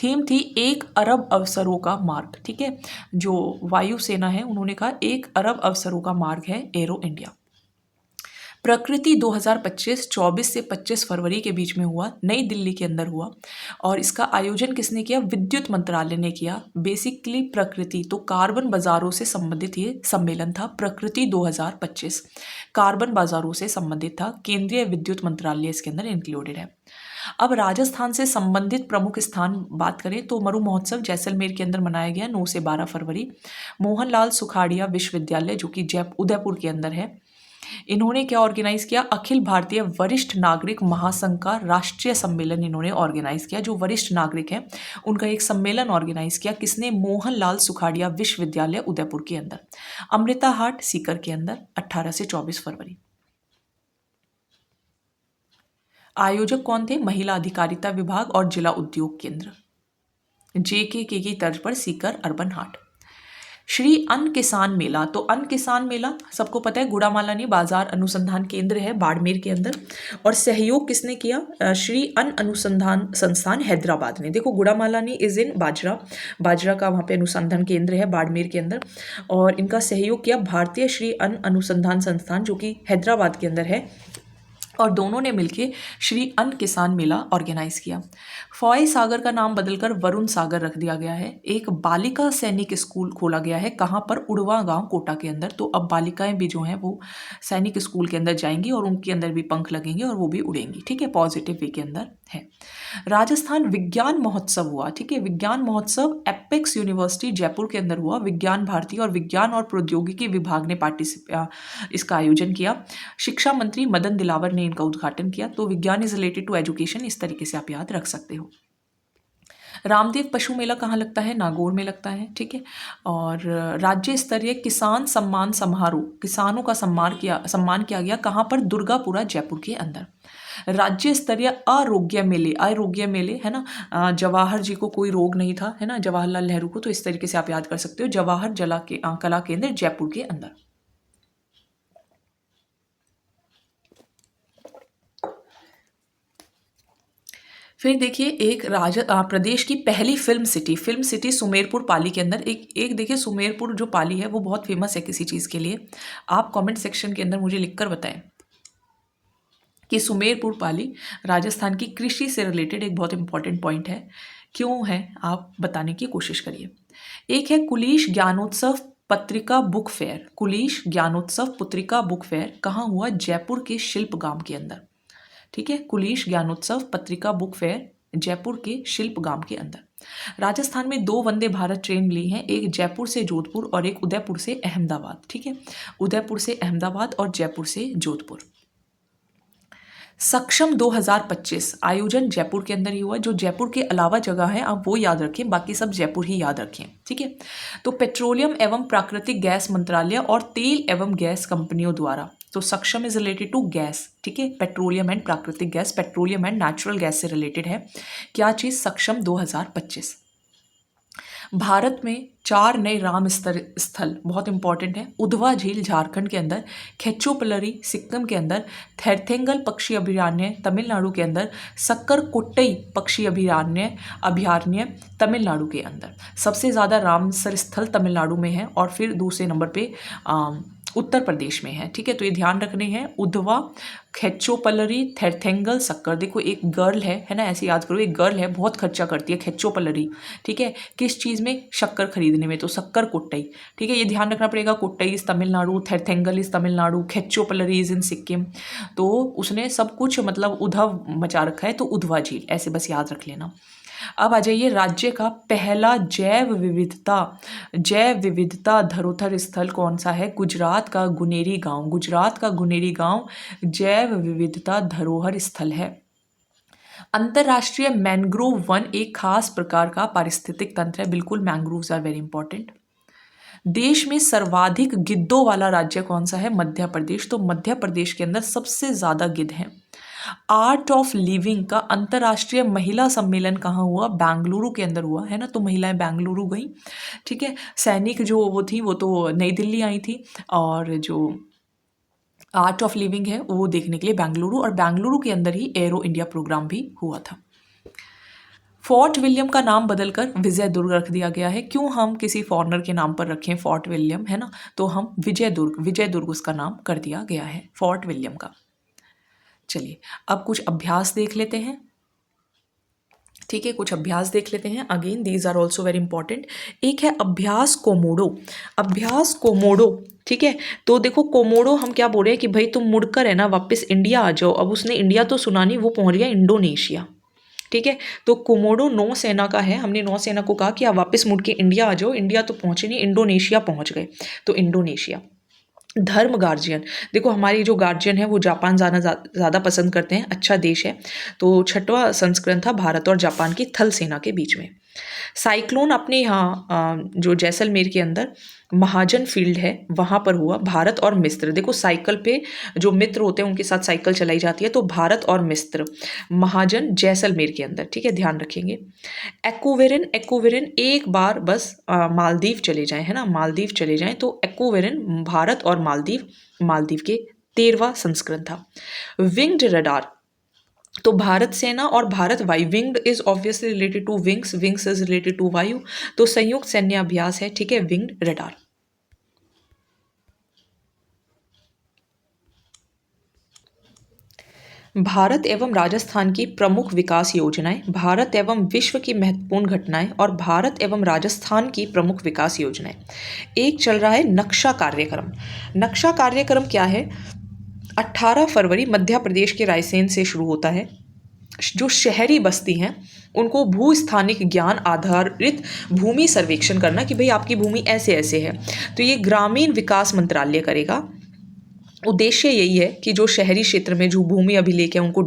थीम थी 1 अरब अवसरों का मार्ग, ठीक है, जो वायुसेना है उन्होंने कहा 1 अरब अवसरों का मार्ग है एरो इंडिया। प्रकृति 2025 24 से 25 फरवरी के बीच में हुआ, नई दिल्ली के अंदर हुआ। और इसका आयोजन किसने किया, विद्युत मंत्रालय ने किया। बेसिकली प्रकृति तो कार्बन बाजारों से संबंधित ये सम्मेलन था। प्रकृति 2025 कार्बन बाजारों से संबंधित था। केंद्रीय विद्युत मंत्रालय इसके अंदर इंक्लूडेड है। अब राजस्थान से संबंधित प्रमुख स्थान बात करें तो मरु महोत्सव जैसलमेर के अंदर मनाया गया 9 से 12 फरवरी। मोहनलाल सुखाड़िया विश्वविद्यालय जो कि उदयपुर के अंदर है, इन्होंने क्या ऑर्गेनाइज किया, अखिल भारतीय वरिष्ठ नागरिक महासंघ का राष्ट्रीय सम्मेलन इन्होंने ऑर्गेनाइज किया। जो वरिष्ठ नागरिक हैं उनका एक सम्मेलन ऑर्गेनाइज किया, किसने, मोहनलाल सुखाड़िया विश्वविद्यालय उदयपुर के अंदर। अमृता हाट सीकर के अंदर 18 से 24 फरवरी। आयोजक कौन थे, महिला अधिकारिता विभाग और जिला उद्योग केंद्र, JKK की तर्ज पर सीकर अर्बन हाट। श्री अन्न किसान मेला, तो अन्न किसान मेला सबको पता है गुड़ामालानी बाजार अनुसंधान केंद्र है बाड़मेर के अंदर। और सहयोग किसने किया, श्री अन्न अनुसंधान संस्थान हैदराबाद ने। देखो गुड़ामालानी इज इन बाजरा का वहाँ पे अनुसंधान केंद्र है बाड़मेर के अंदर, और इनका सहयोग किया भारतीय श्री अन्न अनुसंधान संस्थान जो कि हैदराबाद के अंदर है, और दोनों ने मिलकर श्री अन्न किसान मेला ऑर्गेनाइज किया। फॉय सागर का नाम बदलकर वरुण सागर रख दिया गया है। एक बालिका सैनिक स्कूल खोला गया है, कहाँ पर, उड़वा गांव कोटा के अंदर। तो अब बालिकाएं भी जो हैं वो सैनिक स्कूल के अंदर जाएंगी और उनके अंदर भी पंख लगेंगे और वो भी उड़ेंगी, ठीक है, पॉजिटिव वे के अंदर है। राजस्थान विज्ञान महोत्सव हुआ, ठीक है, विज्ञान महोत्सव एपेक्स यूनिवर्सिटी जयपुर के अंदर हुआ। विज्ञान भारती और विज्ञान और प्रौद्योगिकी विभाग ने इसका आयोजन किया। शिक्षा मंत्री मदन दिलावर ने इनका उद्घाटन किया। तो विज्ञान इज रिलेटेड टू एजुकेशन, इस तरीके से आप याद रख सकते हो। रामदेव पशु मेला कहाँ लगता है, नागौर में लगता है, ठीक है। और राज्य स्तरीय किसान सम्मान समारोह, किसानों का सम्मान किया गया, कहाँ पर, दुर्गापुरा जयपुर के अंदर। राज्य स्तरीय आरोग्य मेले है ना, जवाहर जी को कोई रोग नहीं था, है ना, जवाहरलाल नेहरू को, तो इस तरीके से आप याद कर सकते हो। जवाहर कला केंद्र जयपुर के अंदर। फिर देखिए एक प्रदेश की पहली फिल्म सिटी सुमेरपुर पाली के अंदर। एक देखिए सुमेरपुर जो पाली है वो बहुत फेमस है किसी चीज़ के लिए। आप कमेंट सेक्शन के अंदर मुझे लिखकर बताएं कि सुमेरपुर पाली राजस्थान की कृषि से रिलेटेड एक बहुत इंपॉर्टेंट पॉइंट है। क्यों है आप बताने की कोशिश करिए। एक है कुलीश ज्ञानोत्सव पत्रिका बुक फेयर। कुलीश ज्ञानोत्सव पत्रिका बुक फेयर कहाँ हुआ, जयपुर के शिल्पगाम के अंदर, ठीक है। कुलीश ज्ञानोत्सव पत्रिका बुक फेयर जयपुर के शिल्पगाम के अंदर। राजस्थान में 2 वंदे भारत ट्रेन मिली हैं, एक जयपुर से जोधपुर और एक उदयपुर से अहमदाबाद, ठीक है, उदयपुर से अहमदाबाद और जयपुर से जोधपुर। सक्षम 2025 आयोजन जयपुर के अंदर ही हुआ। जो जयपुर के अलावा जगह है आप वो याद रखें, बाकी सब जयपुर ही याद रखें, ठीक है। तो पेट्रोलियम एवं प्राकृतिक गैस मंत्रालय और तेल एवं गैस कंपनियों द्वारा, तो सक्षम इज रिलेटेड टू गैस, ठीक है, पेट्रोलियम एंड प्राकृतिक gas, petroleum and natural gas से रिलेटेड है। क्या चीज़, सक्षम 2025। भारत में 4 नए राम स्थल बहुत इंपॉर्टेंट है। उधवा झील झारखंड के अंदर, खेच्चोपलरी सिक्किम के अंदर, थेरथेंगल पक्षी अभयारण्य तमिलनाडु के अंदर, सक्कर कोट्टई पक्षी अभयारण्य तमिलनाडु के अंदर। सबसे ज़्यादा रामसर स्थल तमिलनाडु में है और फिर दूसरे नंबर पे उत्तर प्रदेश में है, ठीक है। तो ये ध्यान रखने हैं, उधवा, खेच्चोपलरी, थेरथेंगल, सक्कर। देखो एक गर्ल है ना, ऐसे याद करो, एक गर्ल है बहुत खर्चा करती है, खेच्चोपलरी, ठीक है, किस चीज़ में, शक्कर खरीदने में, तो सक्कर कोट्टई, ठीक है, ये ध्यान रखना पड़ेगा। Kottai is Tamil Nadu, Therthangal is Tamil Nadu, Khecheopalri is in Sikkim. तो उसने सब कुछ मतलब उधव मचा रखा है, तो उधवा झील, ऐसे बस याद रख लेना। अब आ जाइए राज्य का पहला जैव विविधता धरोहर स्थल कौन सा है, गुजरात का गुनेरी गांव। गुजरात का गुनेरी गांव जैव विविधता धरोहर स्थल है। अंतरराष्ट्रीय मैंग्रोव वन एक खास प्रकार का पारिस्थितिक तंत्र है, बिल्कुल, मैंग्रोव्स आर वेरी इंपॉर्टेंट। देश में सर्वाधिक गिद्धों वाला राज्य कौन सा है, मध्य प्रदेश। तो मध्य प्रदेश के अंदर सबसे ज़्यादा गिद्ध हैं। आर्ट ऑफ लिविंग का अंतर्राष्ट्रीय महिला सम्मेलन कहाँ हुआ? बेंगलुरु के अंदर हुआ है ना, तो महिलाएं बेंगलुरु गई। ठीक है, सैनिक जो वो थी वो तो नई दिल्ली आई थी, और जो आर्ट ऑफ लिविंग है वो देखने के लिए बेंगलुरु, और बेंगलुरु के अंदर ही एरो इंडिया प्रोग्राम भी हुआ था। फोर्ट विलियम का नाम बदलकर विजय दुर्ग रख दिया गया है। क्यों हम किसी फॉरनर के नाम पर रखें फोर्ट विलियम, है ना, तो हम विजय दुर्ग उसका नाम कर दिया गया है फोर्ट विलियम का। चलिए अब कुछ अभ्यास देख लेते हैं। ठीक है, कुछ अभ्यास देख लेते हैं। Again these are also very important. एक है अभ्यास कोमोडो। अभ्यास कोमोडो, ठीक है, तो देखो कोमोडो हम क्या बोल रहे हैं कि भाई तुम मुड़कर है ना वापस इंडिया आ जाओ। अब उसने इंडिया तो सुना नहीं, वो पहुंच गया इंडोनेशिया। ठीक है, तो कोमोडो नौसेना का है। हमने नौसेना को कहा कि आप वापस मुड़ के इंडिया आ जाओ। इंडिया तो पहुंचे नहीं, इंडोनेशिया पहुंच गए, तो इंडोनेशिया। धर्म गार्जियन, देखो हमारी जो गार्जियन है वो जापान जाना ज़्यादा पसंद करते हैं, अच्छा देश है। तो छठवां संस्करण था भारत और जापान की थल सेना के बीच में। साइक्लोन अपने यहाँ जो जैसलमेर के अंदर महाजन फील्ड है वहाँ पर हुआ। भारत और मिस्र, देखो साइकिल पे जो मित्र होते हैं उनके साथ साइकिल चलाई जाती है, तो भारत और मिस्र महाजन जैसलमेर के अंदर। ठीक है, ध्यान रखेंगे। एक्वोवेरिन, एक्वोवेरिन एक बार बस मालदीव चले जाएं, है ना, मालदीव चले जाएं, तो एक्वोवेरिन भारत और मालदीव, मालदीव के 13वां संस्करण था। विंग्ड रडार, तो भारत सेना और भारत वायु, winged is obviously related to wings, wings is related to वायु, तो संयुक्त सैन्य अभ्यास है। ठीक है, विंग्ड रडार। भारत एवं राजस्थान की प्रमुख विकास योजनाएं, भारत एवं विश्व की महत्वपूर्ण घटनाएं और भारत एवं राजस्थान की प्रमुख विकास योजनाएं। एक चल रहा है नक्शा कार्यक्रम। नक्शा कार्यक्रम क्या है? 18 फरवरी मध्य प्रदेश के रायसेन से शुरू होता है। जो शहरी बस्ती हैं उनको भूस्थानिक ज्ञान आधारित भूमि सर्वेक्षण करना कि भाई आपकी भूमि ऐसे ऐसे है, तो ये ग्रामीण विकास मंत्रालय करेगा। उद्देश्य यही है कि जो शहरी क्षेत्र में जो भूमि अभिलेख है उनको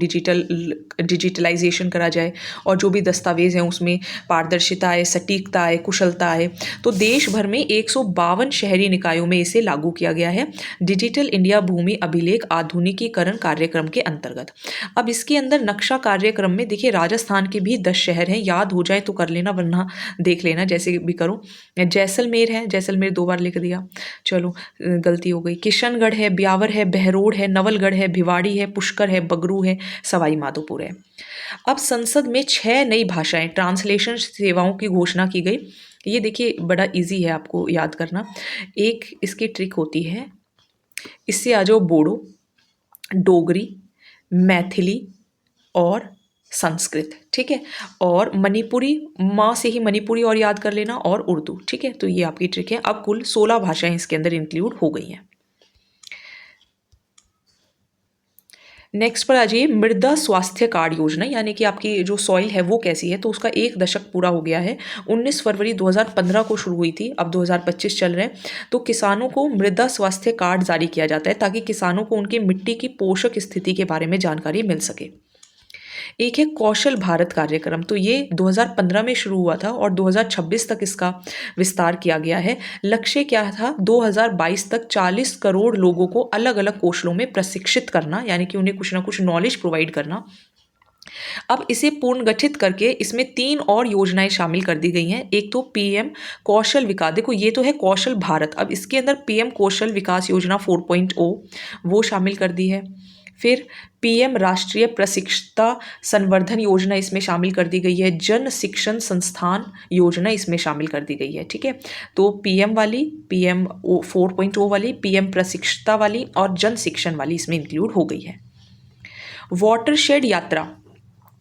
डिजिटलाइजेशन करा जाए, और जो भी दस्तावेज हैं उसमें पारदर्शिता आए, सटीकता आए, कुशलता आए। तो देश भर में 152 शहरी निकायों में इसे लागू किया गया है, डिजिटल इंडिया भूमि अभिलेख आधुनिकीकरण कार्यक्रम के अंतर्गत। अब इसके अंदर नक्शा कार्यक्रम में देखिए राजस्थान के भी 10 शहर हैं, याद हो जाए तो कर लेना वरना देख लेना जैसे भी करो। जैसलमेर है, जैसलमेर 2 बार लिख दिया, चलो गलती हो गई। किशनगढ़ है, ब्यावर है, बहरोड है, नवलगढ़ है, भिवाड़ी है, पुष्कर है, बगरू है, सवाई माधोपुर है। अब संसद में 6 नई भाषाएं ट्रांसलेशन सेवाओं की घोषणा की गई। ये देखिए बड़ा इजी है आपको याद करना। एक इसकी ट्रिक होती है, इससे आ जाओ बोडो, डोगरी, मैथिली और संस्कृत। ठीक है, और मणिपुरी, माँ से ही मणिपुरी और याद कर लेना, और उर्दू। ठीक है, तो ये आपकी ट्रिक है। अब कुल 16 भाषाएं इसके अंदर इंक्लूड हो गई हैं। नेक्स्ट पर आ जाइए, मृदा स्वास्थ्य कार्ड योजना, यानी कि आपकी जो सॉइल है वो कैसी है, तो उसका 1 दशक पूरा हो गया है। 19 फरवरी 2015 को शुरू हुई थी, अब 2025 चल रहे हैं। तो किसानों को मृदा स्वास्थ्य कार्ड जारी किया जाता है ताकि किसानों को उनकी मिट्टी की पोषक स्थिति के बारे में जानकारी मिल सके। एक है कौशल भारत कार्यक्रम, तो ये 2015 में शुरू हुआ था और 2026 तक इसका विस्तार किया गया है। लक्ष्य क्या था? 2022 तक 40 करोड़ लोगों को अलग अलग कौशलों में प्रशिक्षित करना, यानी कि उन्हें कुछ ना कुछ नॉलेज प्रोवाइड करना। अब इसे पुनर्गठित करके इसमें 3 और योजनाएं शामिल कर दी गई हैं। एक तो पीएम कौशल विकास, देखो ये तो है कौशल भारत, अब इसके अंदर पीएम कौशल विकास योजना 4.0 वो शामिल कर दी है। फिर पीएम राष्ट्रीय प्रशिक्षता संवर्धन योजना इसमें शामिल कर दी गई है। जन शिक्षण संस्थान योजना इसमें शामिल कर दी गई है। ठीक है, तो पीएम वाली, पीएम 4.0 वाली, पीएम प्रशिक्षता वाली और जन शिक्षण वाली इसमें इंक्लूड हो गई है। वाटरशेड यात्रा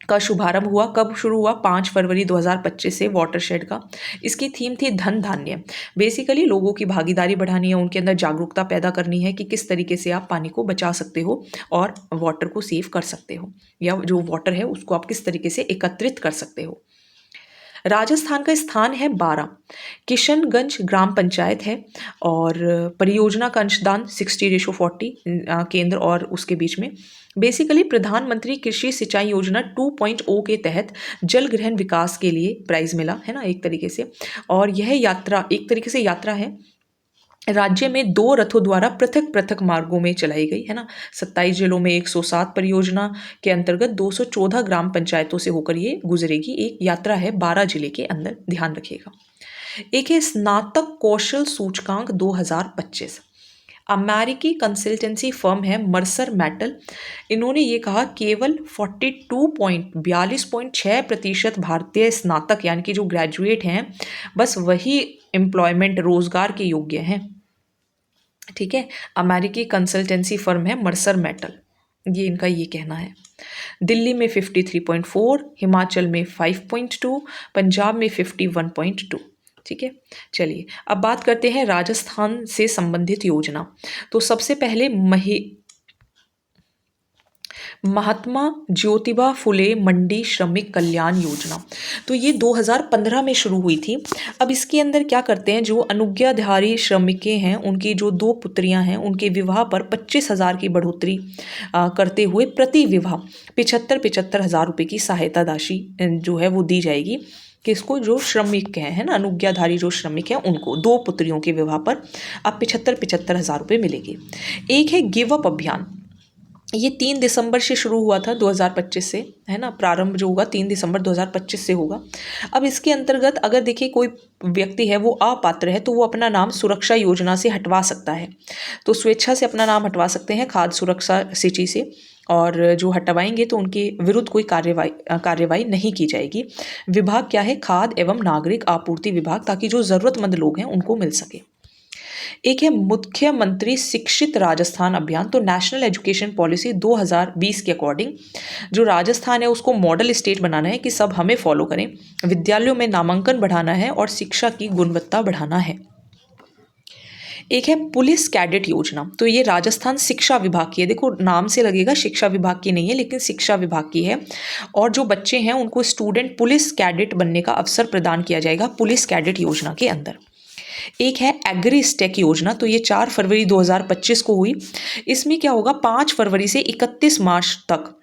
का शुभारंभ हुआ, कब शुरू हुआ? 5 फरवरी 2025 से वाटरशेड का। इसकी थीम थी धन धान्य। बेसिकली लोगों की भागीदारी बढ़ानी है, उनके अंदर जागरूकता पैदा करनी है कि किस तरीके से आप पानी को बचा सकते हो और वाटर को सेव कर सकते हो, या जो वाटर है उसको आप किस तरीके से एकत्रित कर सकते हो। राजस्थान का स्थान है 12, किशनगंज ग्राम पंचायत है, और परियोजना का अंशदान 60:40 केंद्र और उसके बीच में। बेसिकली प्रधानमंत्री कृषि सिंचाई योजना 2.0 के तहत जल ग्रहण विकास के लिए प्राइज मिला है ना, एक तरीके से। और यह यात्रा एक तरीके से यात्रा है, राज्य में 2 रथों द्वारा पृथक पृथक मार्गों में चलाई गई, है ना। 27 जिलों में 107 परियोजना के अंतर्गत 214 ग्राम पंचायतों से होकर ये गुजरेगी। एक यात्रा है 12 जिले के अंदर, ध्यान रखिएगा। एक है स्नातक कौशल सूचकांक 2025। अमेरिकी कंसल्टेंसी फर्म है मर्सर मैटल। इन्होंने ये कहा केवल 42.6% भारतीय स्नातक यानी कि जो ग्रेजुएट हैं बस वही एम्प्लॉयमेंट रोजगार के योग्य हैं। ठीक है, अमेरिकी कंसल्टेंसी फर्म है मर्सर मैटल, ये इनका ये कहना है। दिल्ली में 53.4, हिमाचल में 5.2, पंजाब में 51.2। ठीक है, चलिए अब बात करते हैं राजस्थान से संबंधित योजना। तो सबसे पहले महात्मा ज्योतिबा फुले मंडी श्रमिक कल्याण योजना, तो ये 2015 में शुरू हुई थी। अब इसके अंदर क्या करते हैं, जो अनुज्ञाधारी श्रमिकें हैं उनकी जो 2 पुत्रियां हैं उनके विवाह पर 25,000 की बढ़ोतरी करते हुए प्रति विवाह 75,000 रुपये की सहायता राशि जो है वो दी जाएगी। किसको, जो श्रमिक है ना, अनुज्ञाधारी जो श्रमिक हैं उनको 2 पुत्रियों के विवाह पर अब 75,000 रुपये मिलेंगे। एक है गिव अप अभियान, ये 3 दिसंबर से शुरू हुआ था 2025 से, है ना। प्रारंभ जो होगा 3 दिसंबर 2025 से होगा। अब इसके अंतर्गत अगर देखिए कोई व्यक्ति है वो अपात्र है तो वो अपना नाम सुरक्षा योजना से हटवा सकता है। तो स्वेच्छा से अपना नाम हटवा सकते हैं खाद्य सुरक्षा सिटी से, और जो हटवाएंगे तो उनके विरुद्ध कोई कार्यवाही नहीं की जाएगी। विभाग क्या है, खाद्य एवं नागरिक आपूर्ति विभाग, ताकि जो ज़रूरतमंद लोग हैं उनको मिल सके। एक है मुख्यमंत्री शिक्षित राजस्थान अभियान, तो नेशनल एजुकेशन पॉलिसी 2020 के अकॉर्डिंग जो राजस्थान है उसको मॉडल स्टेट बनाना है कि सब हमें फॉलो करें। विद्यालयों में नामांकन बढ़ाना है और शिक्षा की गुणवत्ता बढ़ाना है। एक है पुलिस कैडेट योजना, तो ये राजस्थान शिक्षा विभाग की है। देखो नाम से लगेगा शिक्षा विभाग की नहीं है, लेकिन शिक्षा विभाग की है। और जो बच्चे हैं उनको स्टूडेंट पुलिस कैडेट बनने का अवसर प्रदान किया जाएगा पुलिस कैडेट योजना के अंदर। एक है एग्री स्टेक योजना, तो ये 4 फरवरी 2025 को हुई। इसमें क्या होगा, 5 फरवरी से 31 मार्च तक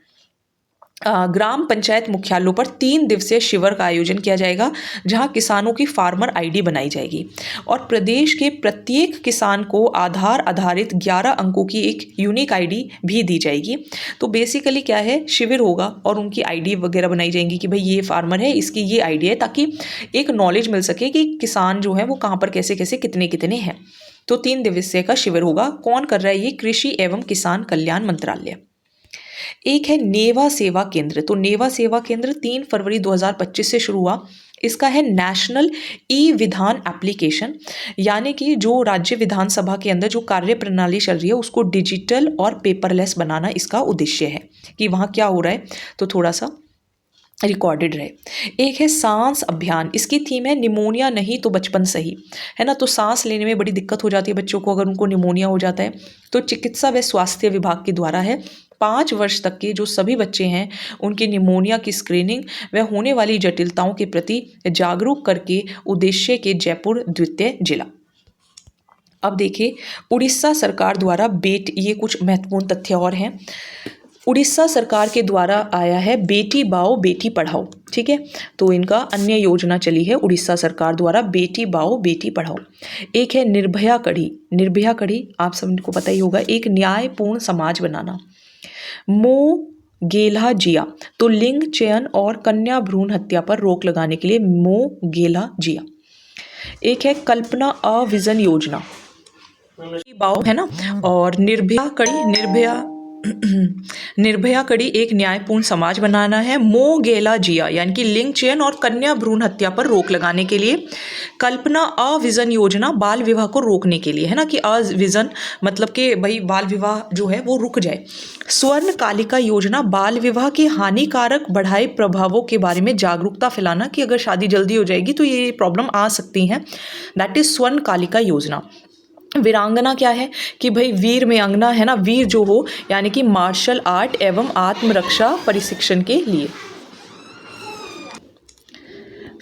ग्राम पंचायत मुख्यालयों पर 3 दिवसीय शिविर का आयोजन किया जाएगा, जहां किसानों की फार्मर आईडी बनाई जाएगी और प्रदेश के प्रत्येक किसान को आधार आधारित 11 अंकों की एक यूनिक आईडी भी दी जाएगी। तो बेसिकली क्या है, शिविर होगा और उनकी आईडी वगैरह बनाई जाएंगी कि भाई ये फार्मर है, इसकी ये आईडी है, ताकि एक नॉलेज मिल सके कि किसान जो है वो कहाँ पर कैसे कैसे कितने कितने हैं। तो 3 दिवसीय का शिविर होगा। कौन कर रहा है ये, कृषि एवं किसान कल्याण मंत्रालय। एक है नेवा सेवा केंद्र, तो नेवा सेवा केंद्र 3 फरवरी 2025 से शुरू हुआ। इसका है नेशनल ई विधान एप्लीकेशन, यानी कि जो राज्य विधानसभा के अंदर जो कार्य प्रणाली चल रही है उसको डिजिटल और पेपरलेस बनाना इसका उद्देश्य है, कि वहाँ क्या हो रहा है तो थोड़ा सा रिकॉर्डेड रहे। एक है सांस अभियान, इसकी थीम है निमोनिया नहीं तो बचपन सही, है ना। तो सांस लेने में बड़ी दिक्कत हो जाती है बच्चों को अगर उनको निमोनिया हो जाता है, तो चिकित्सा व स्वास्थ्य विभाग के द्वारा है 5 वर्ष तक के जो सभी बच्चे हैं उनकी निमोनिया की स्क्रीनिंग व होने वाली जटिलताओं के प्रति जागरूक करके उद्देश्य के जयपुर द्वितीय जिला। अब देखिए उड़ीसा सरकार द्वारा ये कुछ महत्वपूर्ण तथ्य और हैं। उड़ीसा सरकार के द्वारा आया है बेटी बाओ बेटी पढ़ाओ, ठीक है। तो इनका अन्य योजना चली है उड़ीसा सरकार द्वारा, बेटी बाओ बेटी पढ़ाओ। एक है निर्भया कड़ी, निर्भया कड़ी आप सबको पता ही होगा, एक न्यायपूर्ण समाज बनाना। मो गेला जिया, तो लिंग चयन और कन्या भ्रूण हत्या पर रोक लगाने के लिए मो गेला जिया। एक है कल्पना अ विजन योजना, बाओ है ना। और निर्भया कड़ी, निर्भया कड़ी एक न्यायपूर्ण समाज बनाना है। मो गेला जिया यानी कि लिंग चयन और कन्या भ्रूण हत्या पर रोक लगाने के लिए। कल्पना अ विजन योजना बाल विवाह को रोकने के लिए, है ना, कि अ विजन मतलब कि भाई बाल विवाह जो है वो रुक जाए। स्वर्ण कालिका योजना बाल विवाह के हानिकारक बढ़ाए प्रभावों के बारे में जागरूकता फैलाना, कि अगर शादी जल्दी हो जाएगी तो ये प्रॉब्लम आ सकती हैं, दैट इज स्वर्ण कालिका योजना। वीरांगना क्या है कि भाई वीर में अंगना, है ना, वीर जो हो यानी कि मार्शल आर्ट एवं आत्मरक्षा प्रशिक्षण के लिए।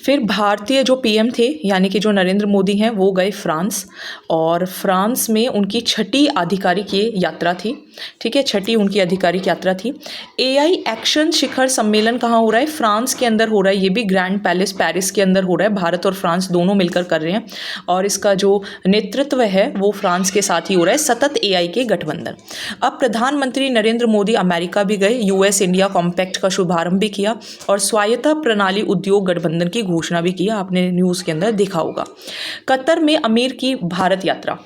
फिर भारतीय जो पीएम थे यानी कि जो नरेंद्र मोदी हैं वो गए फ्रांस, और फ्रांस में उनकी छठी आधिकारिक ये यात्रा थी, ठीक है, छठी उनकी आधिकारिक यात्रा थी। एआई एक्शन शिखर सम्मेलन कहाँ हो रहा है? फ्रांस के अंदर हो रहा है, ये भी ग्रैंड पैलेस पेरिस के अंदर हो रहा है। भारत और फ्रांस दोनों मिलकर कर रहे हैं और इसका जो नेतृत्व है वो फ्रांस के साथ ही हो रहा है, सतत एआई के गठबंधन। अब प्रधानमंत्री नरेंद्र मोदी अमेरिका भी गए, यूएस इंडिया कॉम्पैक्ट का शुभारंभ भी किया और स्वायत्ता प्रणाली उद्योग गठबंधन की घोषणा भी किया, आपने न्यूज़ के अंदर देखा होगा। कतर में अमीर की भारत यात्रा,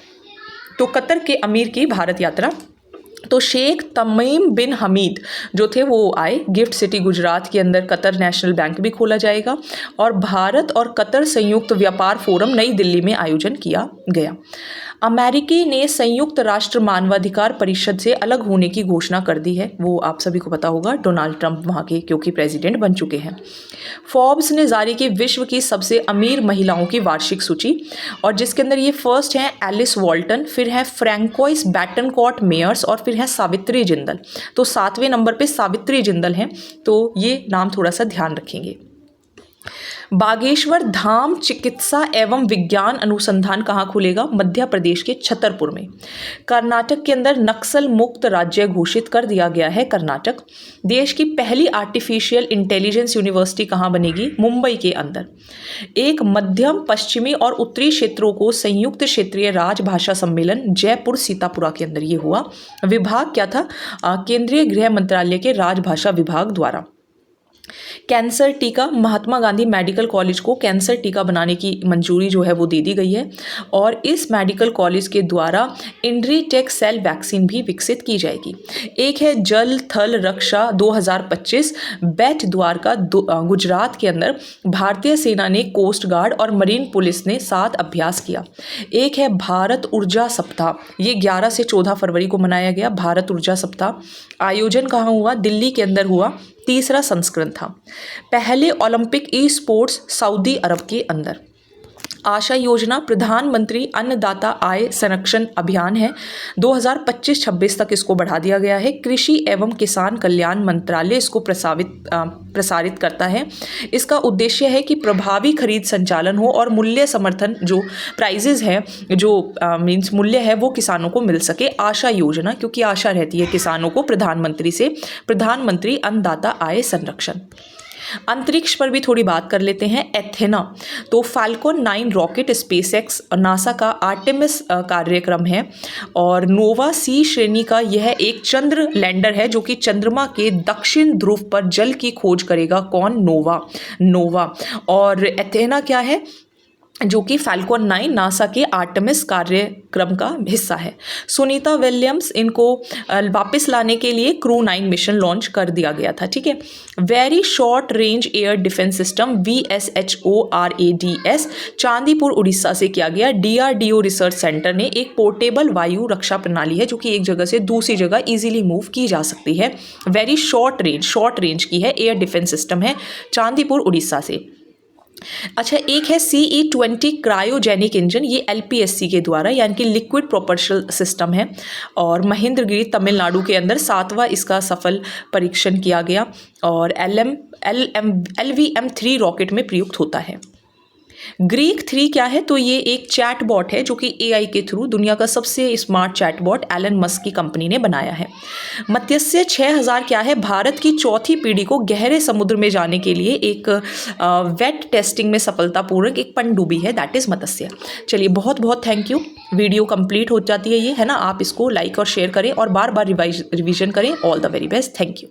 तो कतर के अमीर की भारत यात्रा, तो शेख तमीम बिन हमीद जो थे वो आए। गिफ्ट सिटी गुजरात के अंदर कतर नेशनल बैंक भी खोला जाएगा और भारत और कतर संयुक्त व्यापार फोरम नई दिल्ली में आयोजन किया गया। अमेरिकी ने संयुक्त राष्ट्र मानवाधिकार परिषद से अलग होने की घोषणा कर दी है, वो आप सभी को पता होगा, डोनाल्ड ट्रंप वहाँ के क्योंकि प्रेसिडेंट बन चुके हैं। फोर्ब्स ने जारी की विश्व की सबसे अमीर महिलाओं की वार्षिक सूची और जिसके अंदर ये फर्स्ट हैं एलिस वॉल्टन, फिर है फ्रैंकोइस बैटनकॉर्ट मेयर्स और फिर है सावित्री जिंदल। तो 7वें नंबर पे सावित्री जिंदल हैं, तो ये नाम थोड़ा सा ध्यान रखेंगे। बागेश्वर धाम चिकित्सा एवं विज्ञान अनुसंधान कहाँ खुलेगा? मध्य प्रदेश के छतरपुर में। कर्नाटक के अंदर नक्सल मुक्त राज्य घोषित कर दिया गया है कर्नाटक। देश की पहली आर्टिफिशियल इंटेलिजेंस यूनिवर्सिटी कहाँ बनेगी? मुंबई के अंदर। एक मध्यम पश्चिमी और उत्तरी क्षेत्रों को संयुक्त क्षेत्रीय राजभाषा सम्मेलन जयपुर सीतापुरा के अंदर ये हुआ। विभाग क्या था? केंद्रीय गृह मंत्रालय के राजभाषा विभाग द्वारा। कैंसर टीका, महात्मा गांधी मेडिकल कॉलेज को कैंसर टीका बनाने की मंजूरी जो है वो दे दी गई है और इस मेडिकल कॉलेज के द्वारा इंड्रीटेक सेल वैक्सीन भी विकसित की जाएगी। एक है जल थल रक्षा 2025 बेट द्वारका गुजरात के अंदर भारतीय सेना ने, कोस्ट गार्ड और मरीन पुलिस ने साथ अभ्यास किया। एक है भारत ऊर्जा सप्ताह, ये 11 से 14 फरवरी को मनाया गया भारत ऊर्जा सप्ताह। आयोजन कहाँ हुआ? दिल्ली के अंदर हुआ, तीसरा संस्करण था। पहले ओलंपिक ई स्पोर्ट्स सऊदी अरब के अंदर। आशा योजना प्रधानमंत्री अन्नदाता आय संरक्षण अभियान है, 2025-26 तक इसको बढ़ा दिया गया है। कृषि एवं किसान कल्याण मंत्रालय इसको प्रसारित करता है। इसका उद्देश्य है कि प्रभावी खरीद संचालन हो और मूल्य समर्थन जो प्राइजेज है, जो मीन्स मूल्य है वो किसानों को मिल सके। आशा योजना, क्योंकि आशा रहती है किसानों को प्रधानमंत्री से, प्रधानमंत्री अन्नदाता आय संरक्षण। अंतरिक्ष पर भी थोड़ी बात कर लेते हैं। एथेना, तो फाल्कन 9 रॉकेट स्पेसएक्स और नासा का आर्टेमिस कार्यक्रम है और नोवा सी श्रेणी का यह एक चंद्र लैंडर है जो कि चंद्रमा के दक्षिण ध्रुव पर जल की खोज करेगा। कौन? नोवा। और एथेना क्या है? जो कि फाल्कन 9 नासा के आर्टेमिस कार्यक्रम का हिस्सा है। सुनीता विलियम्स, इनको वापस लाने के लिए क्रू 9 मिशन लॉन्च कर दिया गया था, ठीक है। Very short range air defence system VSHORADS Chandipur Orissa से किया गया। DRDO रिसर्च सेंटर ने एक पोर्टेबल वायु रक्षा प्रणाली है जो कि एक जगह से दूसरी जगह इजीली मूव की जा सकती है। वेरी शॉर्ट रेंज की है, एयर डिफेंस सिस्टम है, चांदीपुर उड़ीसा से। अच्छा, एक है CE-20 क्रायोजेनिक इंजन, ये LPSC के द्वारा यानी कि लिक्विड प्रोपल्शन सिस्टम है और महेंद्रगिरी तमिलनाडु के अंदर 7वां इसका सफल परीक्षण किया गया और LVM-3 रॉकेट में प्रयुक्त होता है। ग्रीक 3 क्या है? तो ये एक चैटबॉट है जो कि AI के थ्रू दुनिया का सबसे स्मार्ट चैटबॉट एलन मस्क की कंपनी ने बनाया है। मत्स्य 6000 क्या है? भारत की चौथी पीढ़ी को गहरे समुद्र में जाने के लिए एक वेट टेस्टिंग में सफलतापूर्वक एक पनडुब्बी है, दैट इज़ मत्स्य। चलिए, बहुत बहुत थैंक यू। वीडियो कंप्लीट हो जाती है ये, है ना। आप इसको लाइक और शेयर करें और बार बार रिवीजन करें। All the very best, thank you.